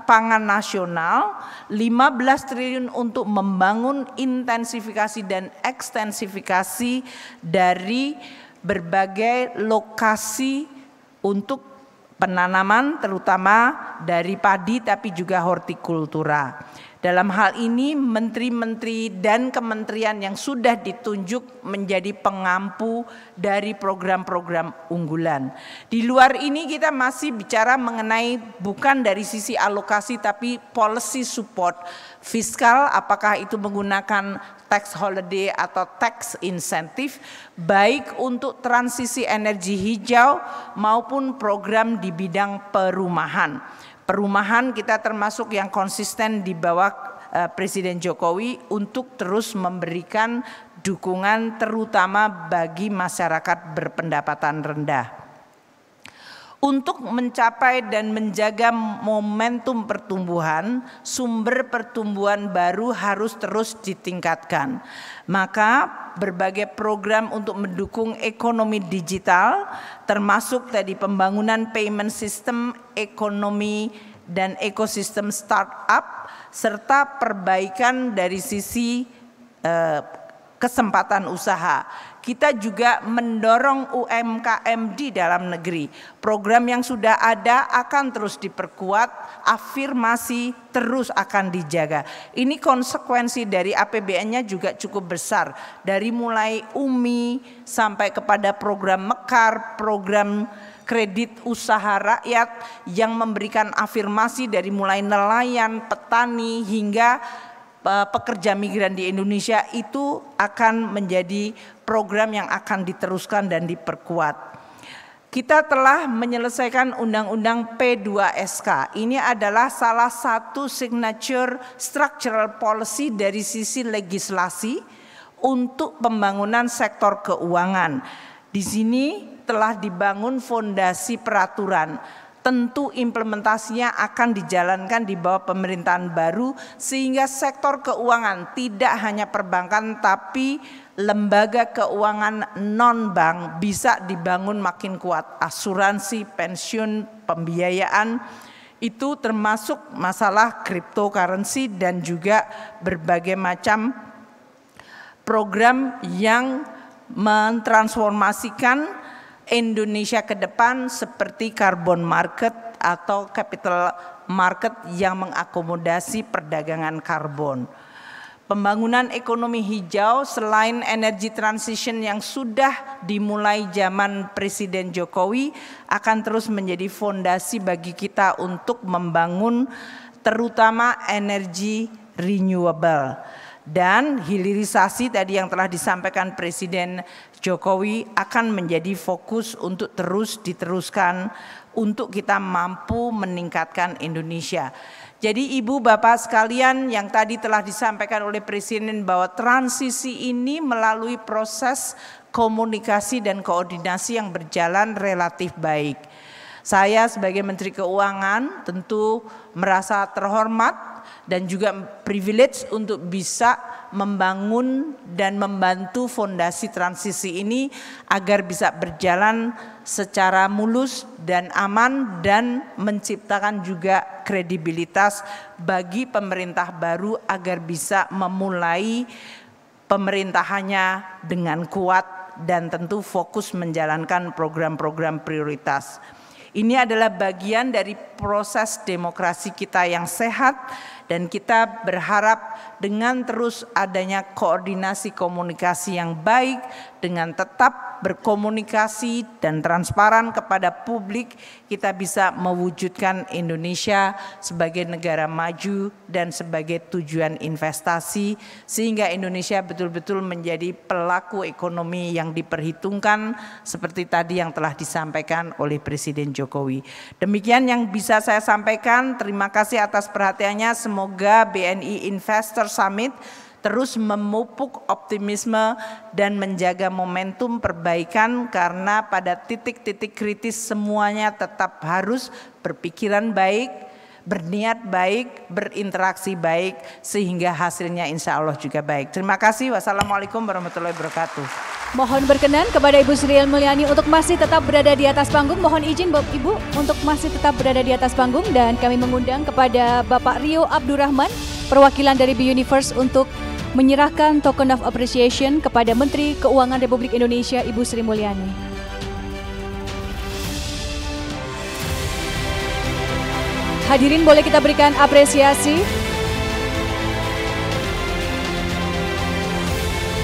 Pangan Nasional 15 triliun untuk membangun intensifikasi dan ekstensifikasi dari berbagai lokasi untuk penanaman, terutama dari padi tapi juga hortikultura. Dalam hal ini menteri-menteri dan kementerian yang sudah ditunjuk menjadi pengampu dari program-program unggulan. Di luar ini kita masih bicara mengenai bukan dari sisi alokasi tapi policy support fiskal, apakah itu menggunakan tax holiday atau tax incentive, baik untuk transisi energi hijau maupun program di bidang perumahan. Perumahan kita termasuk yang konsisten di bawah Presiden Jokowi untuk terus memberikan dukungan terutama bagi masyarakat berpendapatan rendah. Untuk mencapai dan menjaga momentum pertumbuhan, sumber pertumbuhan baru harus terus ditingkatkan. Maka berbagai program untuk mendukung ekonomi digital, termasuk tadi pembangunan payment system, ekonomi dan ekosistem startup, serta perbaikan dari sisi kesempatan usaha. Kita juga mendorong UMKM di dalam negeri. Program yang sudah ada akan terus diperkuat, afirmasi terus akan dijaga. Ini konsekuensi dari APBN-nya juga cukup besar. Dari mulai UMI sampai kepada program Mekar, program kredit usaha rakyat yang memberikan afirmasi dari mulai nelayan, petani hingga pekerja migran di Indonesia, itu akan menjadi program yang akan diteruskan dan diperkuat. Kita telah menyelesaikan Undang-Undang P2SK. Ini adalah salah satu signature structural policy dari sisi legislasi untuk pembangunan sektor keuangan. Di sini telah dibangun fondasi peraturan. Tentu implementasinya akan dijalankan di bawah pemerintahan baru sehingga sektor keuangan tidak hanya perbankan tapi lembaga keuangan non-bank bisa dibangun makin kuat. Asuransi, pensiun, pembiayaan, itu termasuk masalah cryptocurrency dan juga berbagai macam program yang mentransformasikan Indonesia ke depan seperti carbon market atau capital market yang mengakomodasi perdagangan karbon. Pembangunan ekonomi hijau selain energy transition yang sudah dimulai zaman Presiden Jokowi akan terus menjadi fondasi bagi kita untuk membangun terutama energi renewable. Dan hilirisasi tadi yang telah disampaikan Presiden Jokowi akan menjadi fokus untuk terus diteruskan untuk kita mampu meningkatkan Indonesia. Jadi Ibu Bapak sekalian, yang tadi telah disampaikan oleh Presiden bahwa transisi ini melalui proses komunikasi dan koordinasi yang berjalan relatif baik. Saya sebagai Menteri Keuangan tentu merasa terhormat dan juga privilege untuk bisa membangun dan membantu fondasi transisi ini agar bisa berjalan secara mulus dan aman dan menciptakan juga kredibilitas bagi pemerintah baru agar bisa memulai pemerintahannya dengan kuat dan tentu fokus menjalankan program-program prioritas. Ini adalah bagian dari proses demokrasi kita yang sehat, dan kita berharap dengan terus adanya koordinasi komunikasi yang baik, dengan tetap berkomunikasi dan transparan kepada publik, kita bisa mewujudkan Indonesia sebagai negara maju dan sebagai tujuan investasi, sehingga Indonesia betul-betul menjadi pelaku ekonomi yang diperhitungkan seperti tadi yang telah disampaikan oleh Presiden Jokowi. Demikian yang bisa saya sampaikan. Terima kasih atas perhatiannya. Semoga BNI Investor Summit terus memupuk optimisme dan menjaga momentum perbaikan, karena pada titik-titik kritis semuanya tetap harus berpikiran baik, berniat baik, berinteraksi baik, sehingga hasilnya insya Allah juga baik. Terima kasih. Wassalamualaikum warahmatullahi wabarakatuh. Mohon berkenan kepada Ibu Sri Mulyani untuk masih tetap berada di atas panggung. Mohon izin Bapak Ibu untuk masih tetap berada di atas panggung, dan kami mengundang kepada Bapak Rio Abdurrahman, perwakilan dari B-Universe, untuk menyerahkan token of appreciation kepada Menteri Keuangan Republik Indonesia Ibu Sri Mulyani. Hadirin, boleh kita berikan apresiasi.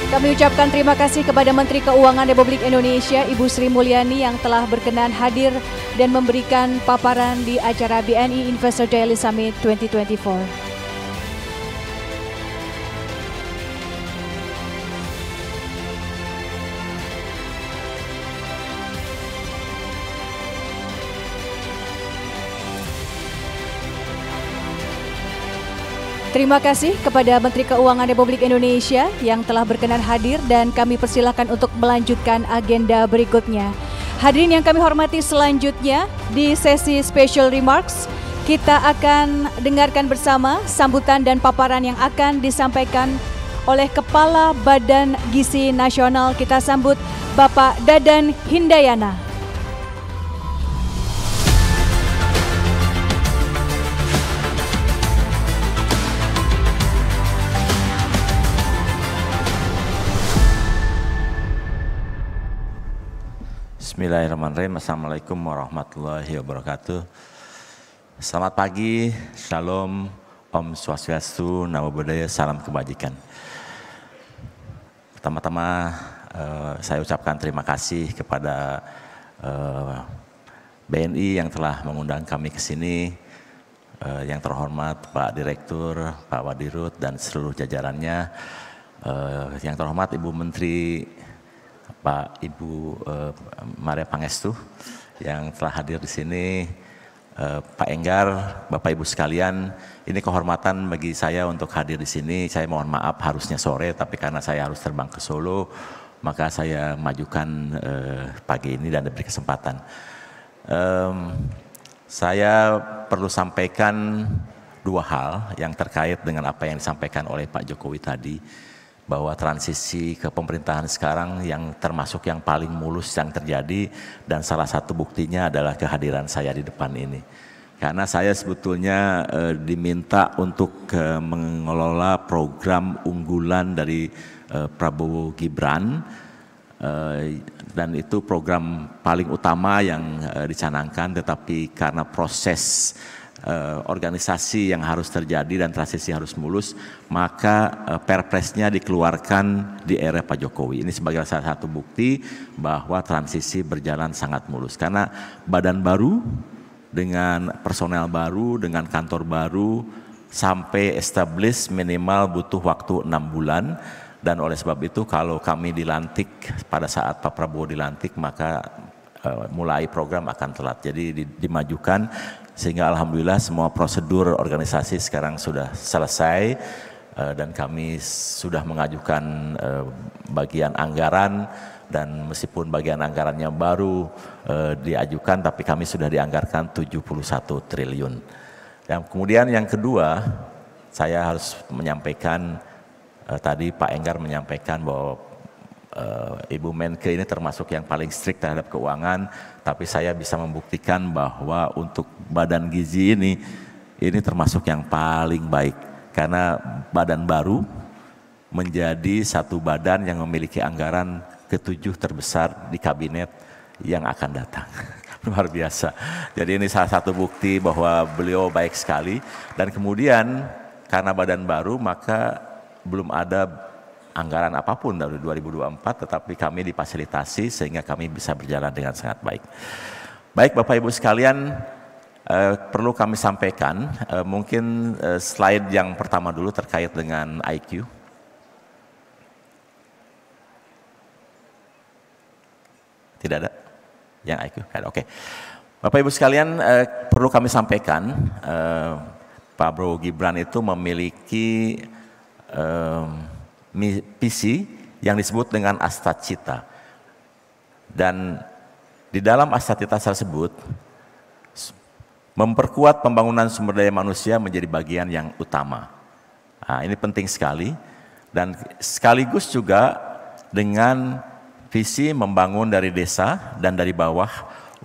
Kami ucapkan terima kasih kepada Menteri Keuangan Republik Indonesia Ibu Sri Mulyani yang telah berkenan hadir dan memberikan paparan di acara BNI Investor Daily Summit 2024. Terima kasih kepada Menteri Keuangan Republik Indonesia yang telah berkenan hadir, dan kami persilakan untuk melanjutkan agenda berikutnya. Hadirin yang kami hormati, selanjutnya di sesi special remarks kita akan dengarkan bersama sambutan dan paparan yang akan disampaikan oleh Kepala Badan Gizi Nasional. Kita sambut Bapak Dadan Hindayana. Bismillahirrahmanirrahim. Assalamualaikum warahmatullahi wabarakatuh. Selamat pagi, Shalom, Om Swastiastu, Namo Buddhaya, salam kebajikan. Pertama-tama saya ucapkan terima kasih kepada BNI yang telah mengundang kami ke sini. Yang terhormat Pak Direktur, Pak Wadirut, dan seluruh jajarannya. Yang terhormat Ibu Menteri, Pak Ibu Maria Pangestu yang telah hadir di sini, Pak Enggar, Bapak Ibu sekalian, ini kehormatan bagi saya untuk hadir di sini. Saya mohon maaf harusnya sore, tapi karena saya harus terbang ke Solo, maka saya majukan pagi ini dan diberi kesempatan. Saya perlu sampaikan dua hal yang terkait dengan apa yang disampaikan oleh Pak Jokowi tadi, bahwa transisi ke pemerintahan sekarang yang termasuk yang paling mulus yang terjadi, dan salah satu buktinya adalah kehadiran saya di depan ini. Karena saya sebetulnya diminta untuk mengelola program unggulan dari Prabowo Gibran, dan itu program paling utama yang dicanangkan, tetapi karena proses organisasi yang harus terjadi dan transisi harus mulus, maka perpresnya dikeluarkan di era Pak Jokowi. Ini sebagai salah satu bukti bahwa transisi berjalan sangat mulus. Karena badan baru, dengan personel baru, dengan kantor baru, sampai establish minimal butuh waktu 6 bulan. Dan oleh sebab itu kalau kami dilantik, pada saat Pak Prabowo dilantik, maka mulai program akan telat. Jadi dimajukan, sehingga alhamdulillah semua prosedur organisasi sekarang sudah selesai, dan kami sudah mengajukan bagian anggaran, dan meskipun bagian anggarannya baru diajukan, tapi kami sudah dianggarkan 71 triliun. Dan kemudian yang kedua, saya harus menyampaikan, tadi Pak Enggar menyampaikan bahwa Ibu Menkeu ini termasuk yang paling strict terhadap keuangan, tapi saya bisa membuktikan bahwa untuk badan gizi ini termasuk yang paling baik, karena badan baru menjadi satu badan yang memiliki anggaran ke-7 terbesar di kabinet yang akan datang. Luar biasa. Jadi ini salah satu bukti bahwa beliau baik sekali. Dan kemudian karena badan baru maka belum ada anggaran apapun dari 2024, tetapi kami difasilitasi sehingga kami bisa berjalan dengan sangat baik. Baik Bapak Ibu sekalian, perlu kami sampaikan, mungkin slide yang pertama dulu terkait dengan IQ. Tidak ada? Yang IQ? Ada, oke. Bapak Ibu sekalian, perlu kami sampaikan, Pak Prabowo Gibran itu memiliki visi yang disebut dengan Astacita. Dan di dalam Astacita tersebut, memperkuat pembangunan sumber daya manusia menjadi bagian yang utama. Nah, ini penting sekali. Dan sekaligus juga dengan visi membangun dari desa dan dari bawah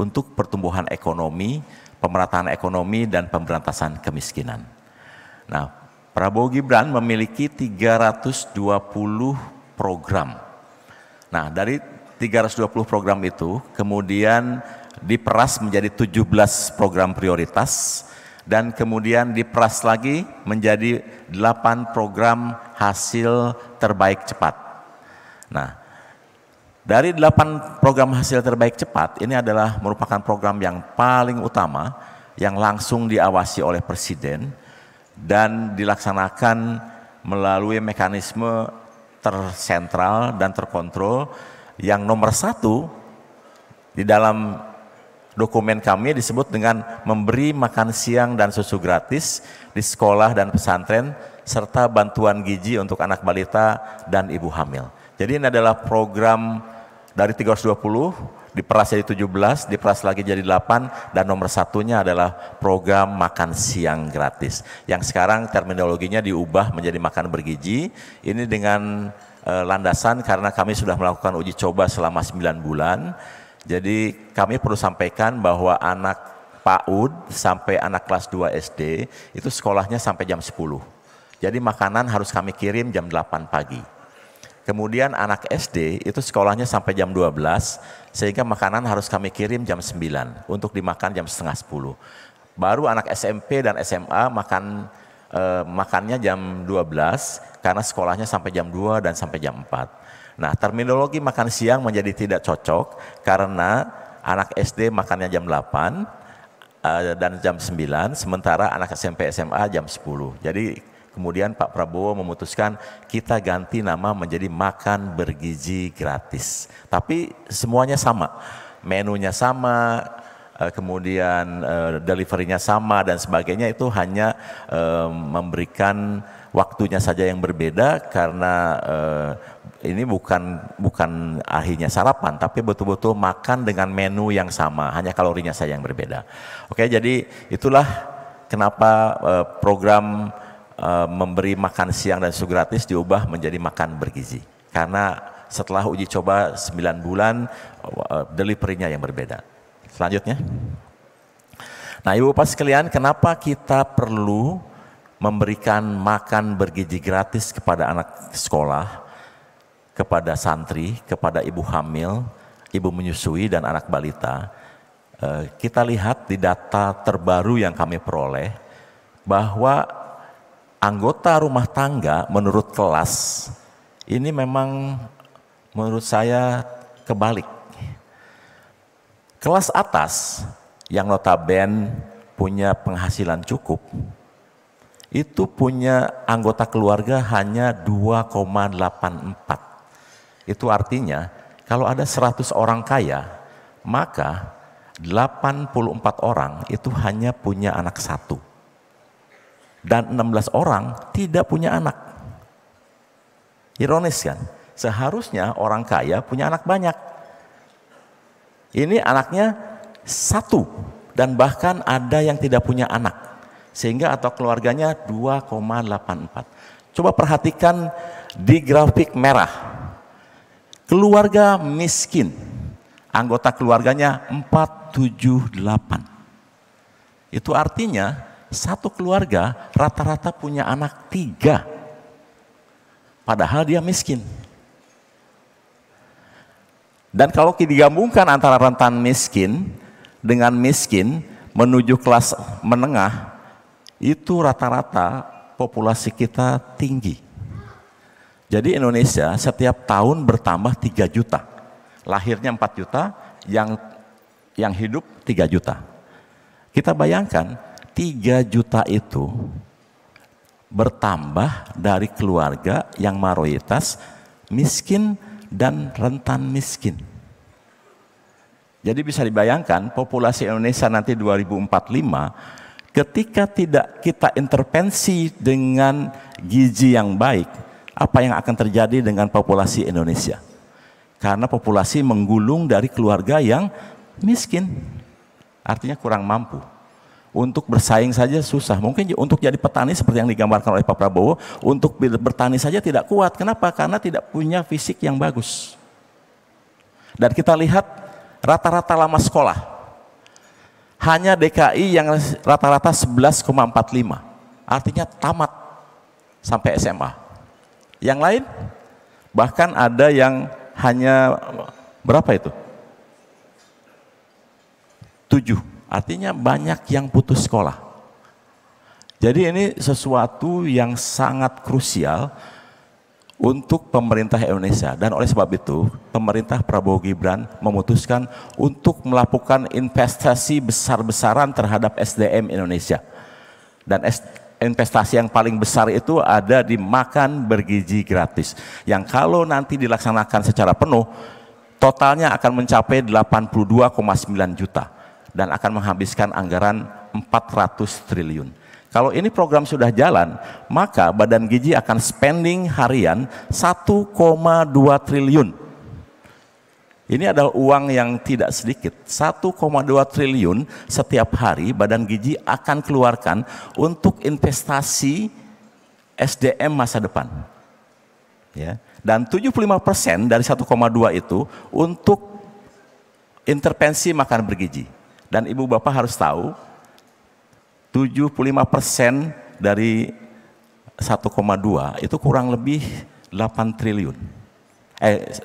untuk pertumbuhan ekonomi, pemerataan ekonomi, dan pemberantasan kemiskinan. Nah, Prabowo Gibran memiliki 320 program. Nah, dari 320 program itu kemudian diperas menjadi 17 program prioritas dan kemudian diperas lagi menjadi 8 program hasil terbaik cepat. Nah, dari 8 program hasil terbaik cepat, ini adalah merupakan program yang paling utama, yang langsung diawasi oleh Presiden, dan dilaksanakan melalui mekanisme tersentral dan terkontrol, yang nomor 1 di dalam dokumen kami disebut dengan memberi makan siang dan susu gratis di sekolah dan pesantren, serta bantuan gizi untuk anak balita dan ibu hamil. Jadi ini adalah program dari 320 diperas jadi 17, diperas lagi jadi 8, dan nomor 1-nya adalah program makan siang gratis. Yang sekarang terminologinya diubah menjadi makan bergizi. Ini dengan landasan karena kami sudah melakukan uji coba selama 9 bulan. Jadi kami perlu sampaikan bahwa anak PAUD sampai anak kelas 2 SD itu sekolahnya sampai jam 10. Jadi makanan harus kami kirim jam 8 pagi. Kemudian anak SD itu sekolahnya sampai jam 12, sehingga makanan harus kami kirim jam 9 untuk dimakan jam setengah 10. Baru anak SMP dan SMA makannya jam 12 karena sekolahnya sampai jam 2 dan sampai jam 4. Nah, terminologi makan siang menjadi tidak cocok karena anak SD makannya jam 8 dan jam 9, sementara anak SMP SMA jam 10. Jadi kemudian Pak Prabowo memutuskan kita ganti nama menjadi makan bergizi gratis. Tapi semuanya sama, menunya sama, kemudian deliverynya sama dan sebagainya, itu hanya memberikan waktunya saja yang berbeda karena ini bukan akhirnya sarapan, tapi betul-betul makan dengan menu yang sama, hanya kalorinya saja yang berbeda. Oke, jadi itulah kenapa program memberi makan siang dan susu gratis diubah menjadi makan bergizi. Karena setelah uji coba 9 bulan, deliverynya yang berbeda. Selanjutnya. Nah, Ibu Bapak sekalian, kenapa kita perlu memberikan makan bergizi gratis kepada anak sekolah, kepada santri, kepada ibu hamil, ibu menyusui, dan anak balita? Kita lihat di data terbaru yang kami peroleh, bahwa anggota rumah tangga menurut kelas, ini memang menurut saya kebalik. Kelas atas yang notabene punya penghasilan cukup, itu punya anggota keluarga hanya 2,84. Itu artinya kalau ada 100 orang kaya, maka 84 orang itu hanya punya anak 1. Dan 16 orang tidak punya anak. Ironis kan? Seharusnya orang kaya punya anak banyak. Ini anaknya 1 dan bahkan ada yang tidak punya anak. Sehingga atau keluarganya 2,84. Coba perhatikan di grafik merah. Keluarga miskin. Anggota keluarganya 478. Itu artinya satu keluarga rata-rata punya anak 3, padahal dia miskin. Dan kalau digabungkan antara rentan miskin dengan miskin menuju kelas menengah itu rata-rata populasi kita tinggi. Jadi Indonesia setiap tahun bertambah 3 juta. Lahirnya 4 juta, yang hidup 3 juta. Kita bayangkan 3 juta itu bertambah dari keluarga yang mayoritas miskin dan rentan miskin. Jadi bisa dibayangkan populasi Indonesia nanti 2045 ketika tidak kita intervensi dengan gizi yang baik, apa yang akan terjadi dengan populasi Indonesia? Karena populasi menggulung dari keluarga yang miskin, artinya kurang mampu. Untuk bersaing saja susah, mungkin untuk jadi petani seperti yang digambarkan oleh Pak Prabowo, untuk bertani saja tidak kuat. Kenapa? Karena tidak punya fisik yang bagus. Dan kita lihat rata-rata lama sekolah, hanya DKI yang rata-rata 11,45, artinya tamat sampai SMA. Yang lain, bahkan ada yang hanya berapa itu? 7. Artinya banyak yang putus sekolah. Jadi ini sesuatu yang sangat krusial untuk pemerintah Indonesia. Dan oleh sebab itu, pemerintah Prabowo Gibran memutuskan untuk melakukan investasi besar-besaran terhadap SDM Indonesia. Dan investasi yang paling besar itu ada di makan bergizi gratis. Yang kalau nanti dilaksanakan secara penuh, totalnya akan mencapai 82,9 juta. Dan akan menghabiskan anggaran 400 triliun. Kalau ini program sudah jalan, maka Badan Gizi akan spending harian 1,2 triliun. Ini adalah uang yang tidak sedikit. 1,2 triliun setiap hari Badan Gizi akan keluarkan untuk investasi SDM masa depan. Ya. Dan 75% dari 1,2 itu untuk intervensi makan bergizi. Dan ibu bapak harus tahu, 75% dari 1,2 itu kurang lebih 8 triliun,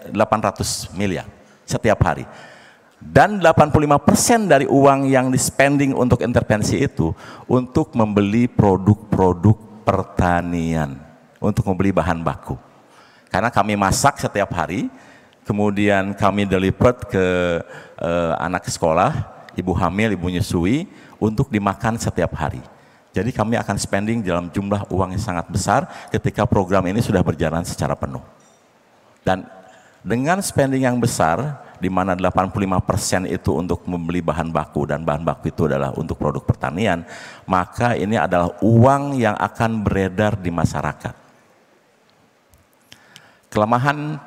800 miliar setiap hari. Dan 85% dari uang yang di-spending untuk intervensi itu untuk membeli produk-produk pertanian, untuk membeli bahan baku. Karena kami masak setiap hari, kemudian kami deliver ke anak sekolah, ibu hamil, ibu nyusui, untuk dimakan setiap hari. Jadi kami akan spending dalam jumlah uang yang sangat besar ketika program ini sudah berjalan secara penuh. Dan dengan spending yang besar, di mana 85% itu untuk membeli bahan baku, dan bahan baku itu adalah untuk produk pertanian, maka ini adalah uang yang akan beredar di masyarakat. Kelemahan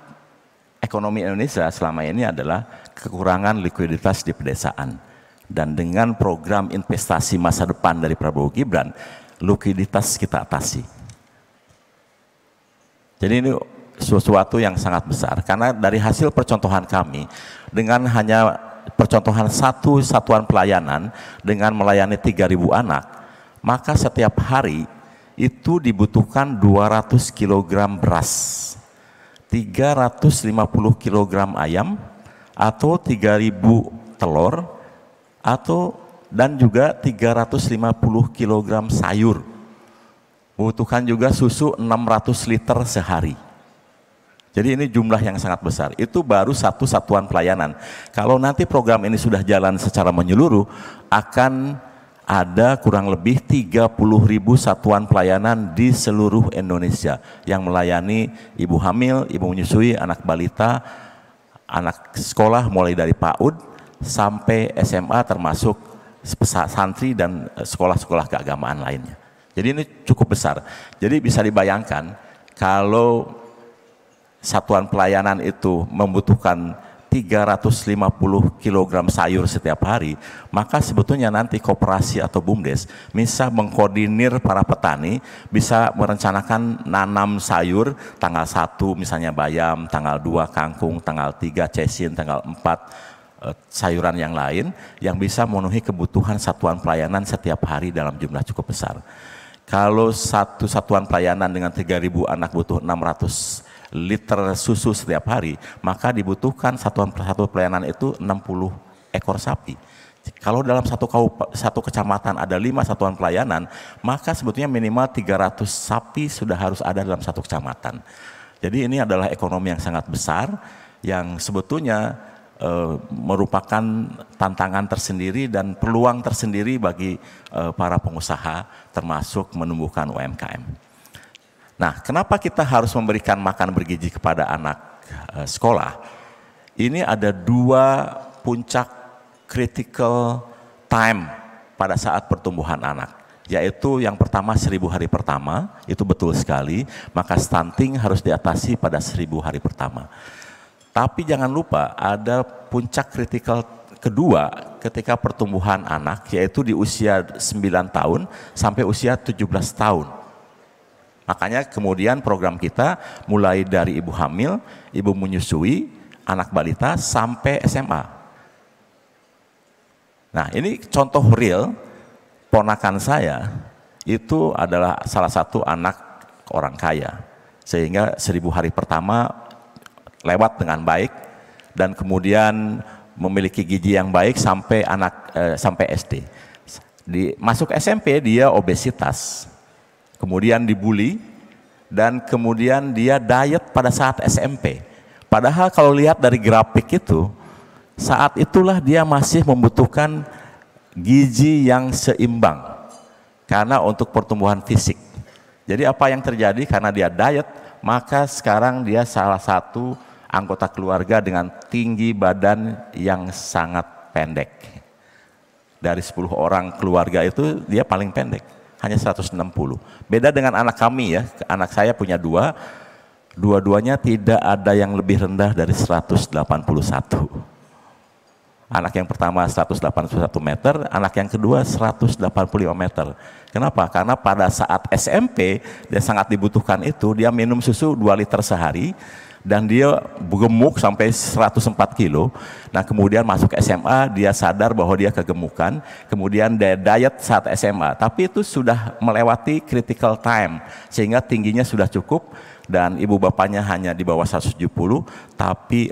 ekonomi Indonesia selama ini adalah kekurangan likuiditas di pedesaan. Dan dengan program investasi masa depan dari Prabowo Gibran, likuiditas kita atasi. Jadi ini sesuatu yang sangat besar, karena dari hasil percontohan kami, dengan hanya percontohan satu satuan pelayanan dengan melayani 3.000 anak, maka setiap hari itu dibutuhkan 200 kg beras, 350 kg ayam, atau 3.000 telur, dan juga 350 kg sayur. Membutuhkan juga susu 600 liter sehari. Jadi ini jumlah yang sangat besar. Itu baru satu satuan pelayanan. Kalau nanti program ini sudah jalan secara menyeluruh, akan ada kurang lebih 30.000 satuan pelayanan di seluruh Indonesia yang melayani ibu hamil, ibu menyusui, anak balita, anak sekolah mulai dari PAUD sampai SMA, termasuk santri dan sekolah-sekolah keagamaan lainnya. Jadi ini cukup besar. Jadi bisa dibayangkan kalau satuan pelayanan itu membutuhkan 350 kg sayur setiap hari, maka sebetulnya nanti koperasi atau BUMDes bisa mengkoordinir para petani, bisa merencanakan nanam sayur tanggal 1 misalnya bayam, tanggal 2 kangkung, tanggal 3 cesin, tanggal 4 sayuran yang lain, yang bisa memenuhi kebutuhan satuan pelayanan setiap hari dalam jumlah cukup besar. Kalau satu satuan pelayanan dengan 3.000 anak butuh 600 liter susu setiap hari, maka dibutuhkan satu pelayanan itu 60 ekor sapi. Kalau dalam satu kecamatan ada 5 satuan pelayanan, maka sebetulnya minimal 300 sapi sudah harus ada dalam satu kecamatan. Jadi ini adalah ekonomi yang sangat besar, yang sebetulnya merupakan tantangan tersendiri dan peluang tersendiri bagi para pengusaha, termasuk menumbuhkan UMKM. Nah, kenapa kita harus memberikan makan bergizi kepada anak sekolah? Ini ada 2 puncak critical time pada saat pertumbuhan anak, yaitu yang pertama 1000 hari pertama, itu betul sekali, maka stunting harus diatasi pada 1000 hari pertama. Tapi jangan lupa ada puncak kritikal kedua ketika pertumbuhan anak, yaitu di usia 9 tahun sampai usia 17 tahun. Makanya kemudian program kita mulai dari ibu hamil, ibu menyusui, anak balita sampai SMA. Nah, ini contoh real, ponakan saya itu adalah salah satu anak orang kaya. Sehingga 1000 hari pertama lewat dengan baik dan kemudian memiliki gizi yang baik sampai sampai SD. Masuk SMP dia obesitas, kemudian dibully, dan kemudian dia diet pada saat SMP. Padahal kalau lihat dari grafik itu, saat itulah dia masih membutuhkan gizi yang seimbang karena untuk pertumbuhan fisik. Jadi apa yang terjadi karena dia diet, maka sekarang dia salah satu anggota keluarga dengan tinggi badan yang sangat pendek. Dari 10 orang keluarga itu dia paling pendek, hanya 160. Beda dengan anak kami ya, anak saya punya 2, dua-duanya tidak ada yang lebih rendah dari 181. Anak yang pertama 181 meter, anak yang kedua 185 meter. Kenapa? Karena pada saat SMP dia sangat dibutuhkan itu, dia minum susu 2 liter sehari dan dia gemuk sampai 104 kilo. Nah kemudian masuk SMA dia sadar bahwa dia kegemukan, kemudian dia diet saat SMA. Tapi itu sudah melewati critical time sehingga tingginya sudah cukup dan ibu bapaknya hanya di bawah 170, tapi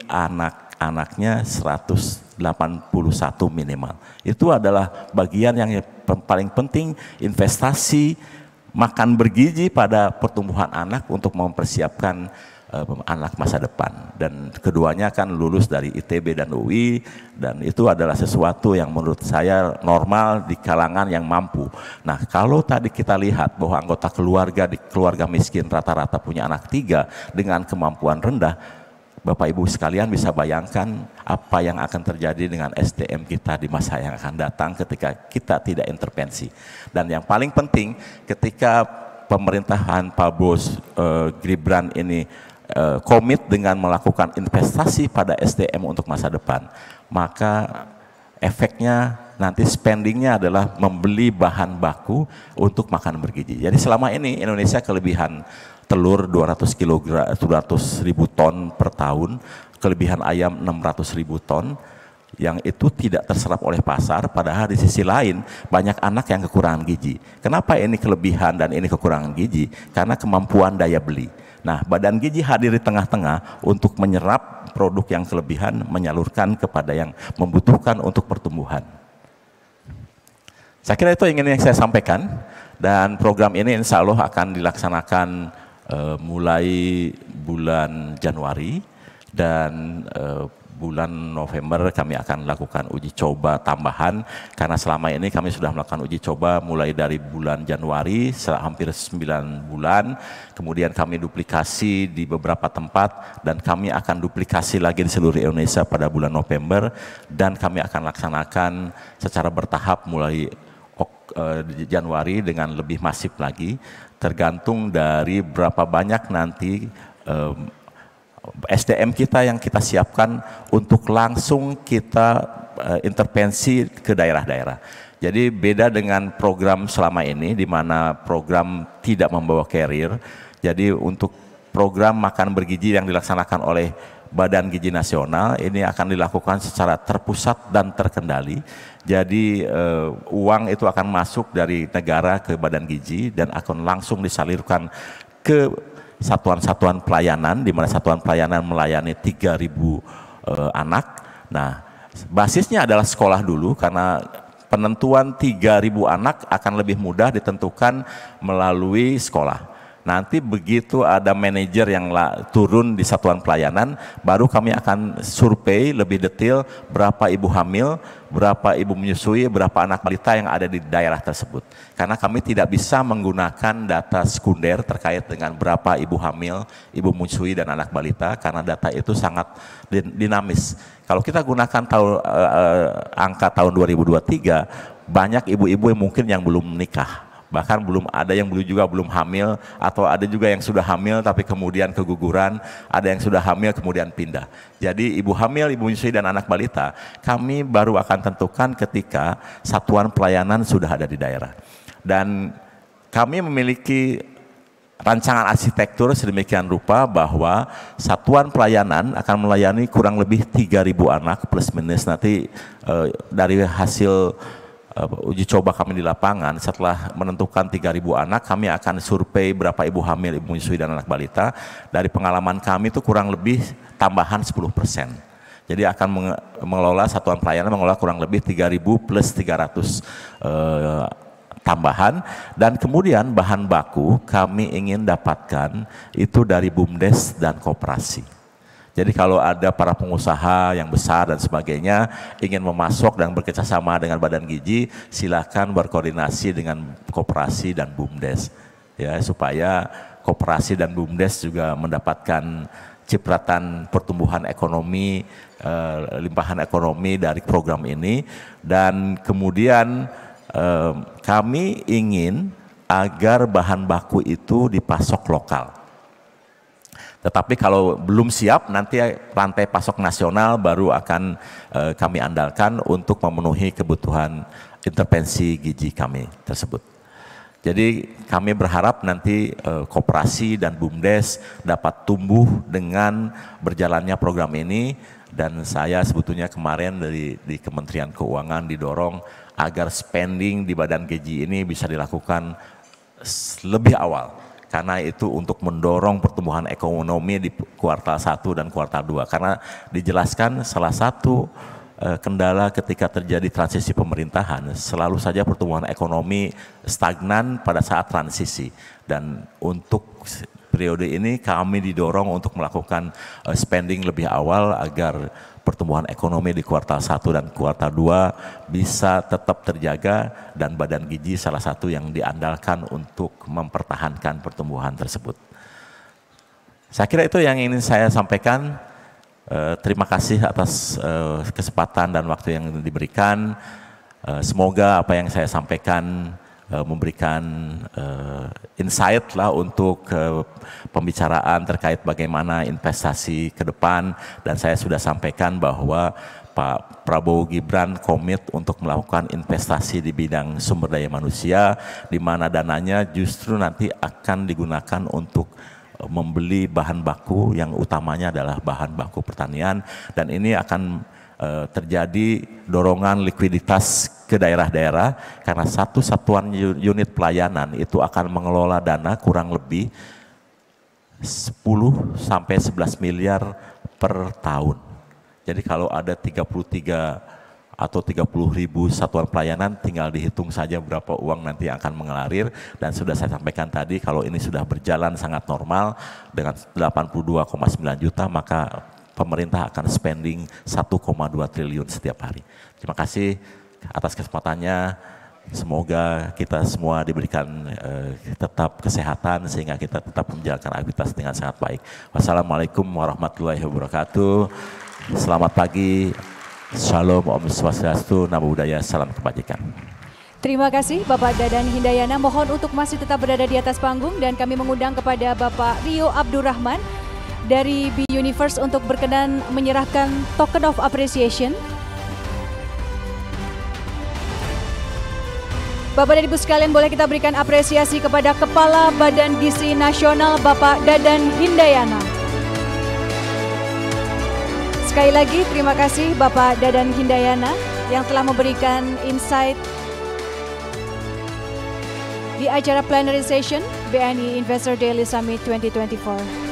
anaknya 181 minimal. Itu adalah bagian yang paling penting, investasi makan bergizi pada pertumbuhan anak untuk mempersiapkan anak masa depan. Dan keduanya kan lulus dari ITB dan UI, dan itu adalah sesuatu yang menurut saya normal di kalangan yang mampu. Nah kalau tadi kita lihat bahwa anggota keluarga di keluarga miskin rata-rata punya anak 3 dengan kemampuan rendah, Bapak Ibu sekalian bisa bayangkan apa yang akan terjadi dengan SDM kita di masa yang akan datang ketika kita tidak intervensi. Dan yang paling penting ketika pemerintahan Pak Bos Gibran ini komit dengan melakukan investasi pada SDM untuk masa depan, maka efeknya nanti spendingnya adalah membeli bahan baku untuk makanan bergizi. Jadi selama ini Indonesia kelebihan telur 200 ribu ton per tahun, kelebihan ayam 600 ribu ton, yang itu tidak terserap oleh pasar, padahal di sisi lain banyak anak yang kekurangan gizi. Kenapa ini kelebihan dan ini kekurangan gizi? Karena kemampuan daya beli. Nah, Badan Gizi hadir di tengah-tengah untuk menyerap produk yang kelebihan, menyalurkan kepada yang membutuhkan untuk pertumbuhan. Saya kira itu yang saya sampaikan, dan program ini insya Allah akan dilaksanakan mulai bulan Januari, dan bulan November kami akan lakukan uji coba tambahan, karena selama ini kami sudah melakukan uji coba mulai dari bulan Januari hampir 9 bulan, kemudian kami duplikasi di beberapa tempat, dan kami akan duplikasi lagi di seluruh Indonesia pada bulan November, dan kami akan laksanakan secara bertahap mulai Januari dengan lebih masif lagi, tergantung dari berapa banyak nanti SDM kita yang kita siapkan untuk langsung kita intervensi ke daerah-daerah. Jadi beda dengan program selama ini di mana program tidak membawa carrier. Jadi untuk program makan bergizi yang dilaksanakan oleh Badan Gizi Nasional ini akan dilakukan secara terpusat dan terkendali. Jadi uang itu akan masuk dari negara ke Badan Gizi dan akan langsung disalurkan ke satuan-satuan pelayanan, di mana satuan pelayanan melayani 3.000 anak. Nah, Basisnya adalah sekolah dulu, karena penentuan 3.000 anak akan lebih mudah ditentukan melalui sekolah. Nanti begitu ada manajer yang turun di satuan pelayanan, baru kami akan survei lebih detail berapa ibu hamil, berapa ibu menyusui, berapa anak balita yang ada di daerah tersebut. Karena kami tidak bisa menggunakan data sekunder terkait dengan berapa ibu hamil, ibu menyusui, dan anak balita, karena data itu sangat dinamis. Kalau kita gunakan angka tahun 2023, banyak ibu-ibu yang mungkin yang belum menikah. Bahkan belum ada yang belum hamil, atau ada juga yang sudah hamil tapi kemudian keguguran, ada yang sudah hamil kemudian pindah. Jadi ibu hamil, ibu menyusui, dan anak balita kami baru akan tentukan ketika satuan pelayanan sudah ada di daerah. Dan kami memiliki rancangan arsitektur sedemikian rupa bahwa satuan pelayanan akan melayani kurang lebih 3.000 anak plus minus. Nanti dari hasil uji coba kami di lapangan, setelah menentukan 3.000 anak, kami akan survei berapa ibu hamil, ibu menyusui, dan anak balita. Dari pengalaman kami itu kurang lebih tambahan 10%. Jadi akan mengelola satuan pelayanan, mengelola kurang lebih 3.000 plus 300 tambahan. Dan kemudian bahan baku kami ingin dapatkan itu dari BUMDes dan koperasi. Jadi kalau ada para pengusaha yang besar dan sebagainya ingin memasok dan bekerjasama dengan Badan Gizi, silakan berkoordinasi dengan koperasi dan BUMDes, ya, supaya koperasi dan BUMDes juga mendapatkan cipratan pertumbuhan ekonomi, limpahan ekonomi dari program ini. Dan kemudian kami ingin agar bahan baku itu dipasok lokal. Tetapi kalau belum siap, nanti rantai pasok nasional baru akan kami andalkan untuk memenuhi kebutuhan intervensi gizi kami tersebut. Jadi kami berharap nanti koperasi dan BUMDes dapat tumbuh dengan berjalannya program ini. Dan saya sebetulnya kemarin di Kementerian Keuangan didorong agar spending di Badan Gizi ini bisa dilakukan lebih awal. Karena itu untuk mendorong pertumbuhan ekonomi di kuartal 1 dan kuartal 2. Karena dijelaskan salah satu kendala ketika terjadi transisi pemerintahan, selalu saja pertumbuhan ekonomi stagnan pada saat transisi. Dan untuk periode ini kami didorong untuk melakukan spending lebih awal agar pertumbuhan ekonomi di kuartal 1 dan kuartal 2 bisa tetap terjaga, dan Badan Gizi salah satu yang diandalkan untuk mempertahankan pertumbuhan tersebut. Saya kira itu yang ingin saya sampaikan. Terima kasih atas kesempatan dan waktu yang diberikan. Semoga apa yang saya sampaikan memberikan insight lah untuk pembicaraan terkait bagaimana investasi ke depan. Dan saya sudah sampaikan bahwa Pak Prabowo Gibran komit untuk melakukan investasi di bidang sumber daya manusia, di mana dananya justru nanti akan digunakan untuk membeli bahan baku yang utamanya adalah bahan baku pertanian. Dan ini akan terjadi dorongan likuiditas ke daerah-daerah, karena satu satuan unit pelayanan itu akan mengelola dana kurang lebih 10 sampai 11 miliar per tahun. Jadi kalau ada 33 atau 30.000 satuan pelayanan, tinggal dihitung saja berapa uang nanti akan mengalir. Dan sudah saya sampaikan tadi, kalau ini sudah berjalan sangat normal dengan 82,9 juta, maka pemerintah akan spending 1,2 triliun setiap hari. Terima kasih atas kesempatannya. Semoga kita semua diberikan tetap kesehatan sehingga kita tetap menjalankan aktivitas dengan sangat baik. Wassalamualaikum warahmatullahi wabarakatuh. Selamat pagi. Shalom, Om Swastiastu, Namo Buddhaya, salam kebajikan. Terima kasih Bapak Dadan Hindayana. Mohon untuk masih tetap berada di atas panggung, dan kami mengundang kepada Bapak Rio Abdurrahman dari B Universe untuk berkenan menyerahkan token of appreciation. Bapak dan Ibu sekalian, boleh kita berikan apresiasi kepada Kepala Badan Gizi Nasional Bapak Dadan Hindayana. Sekali lagi terima kasih Bapak Dadan Hindayana yang telah memberikan insight di acara plenary session BNI Investor Daily Summit 2024.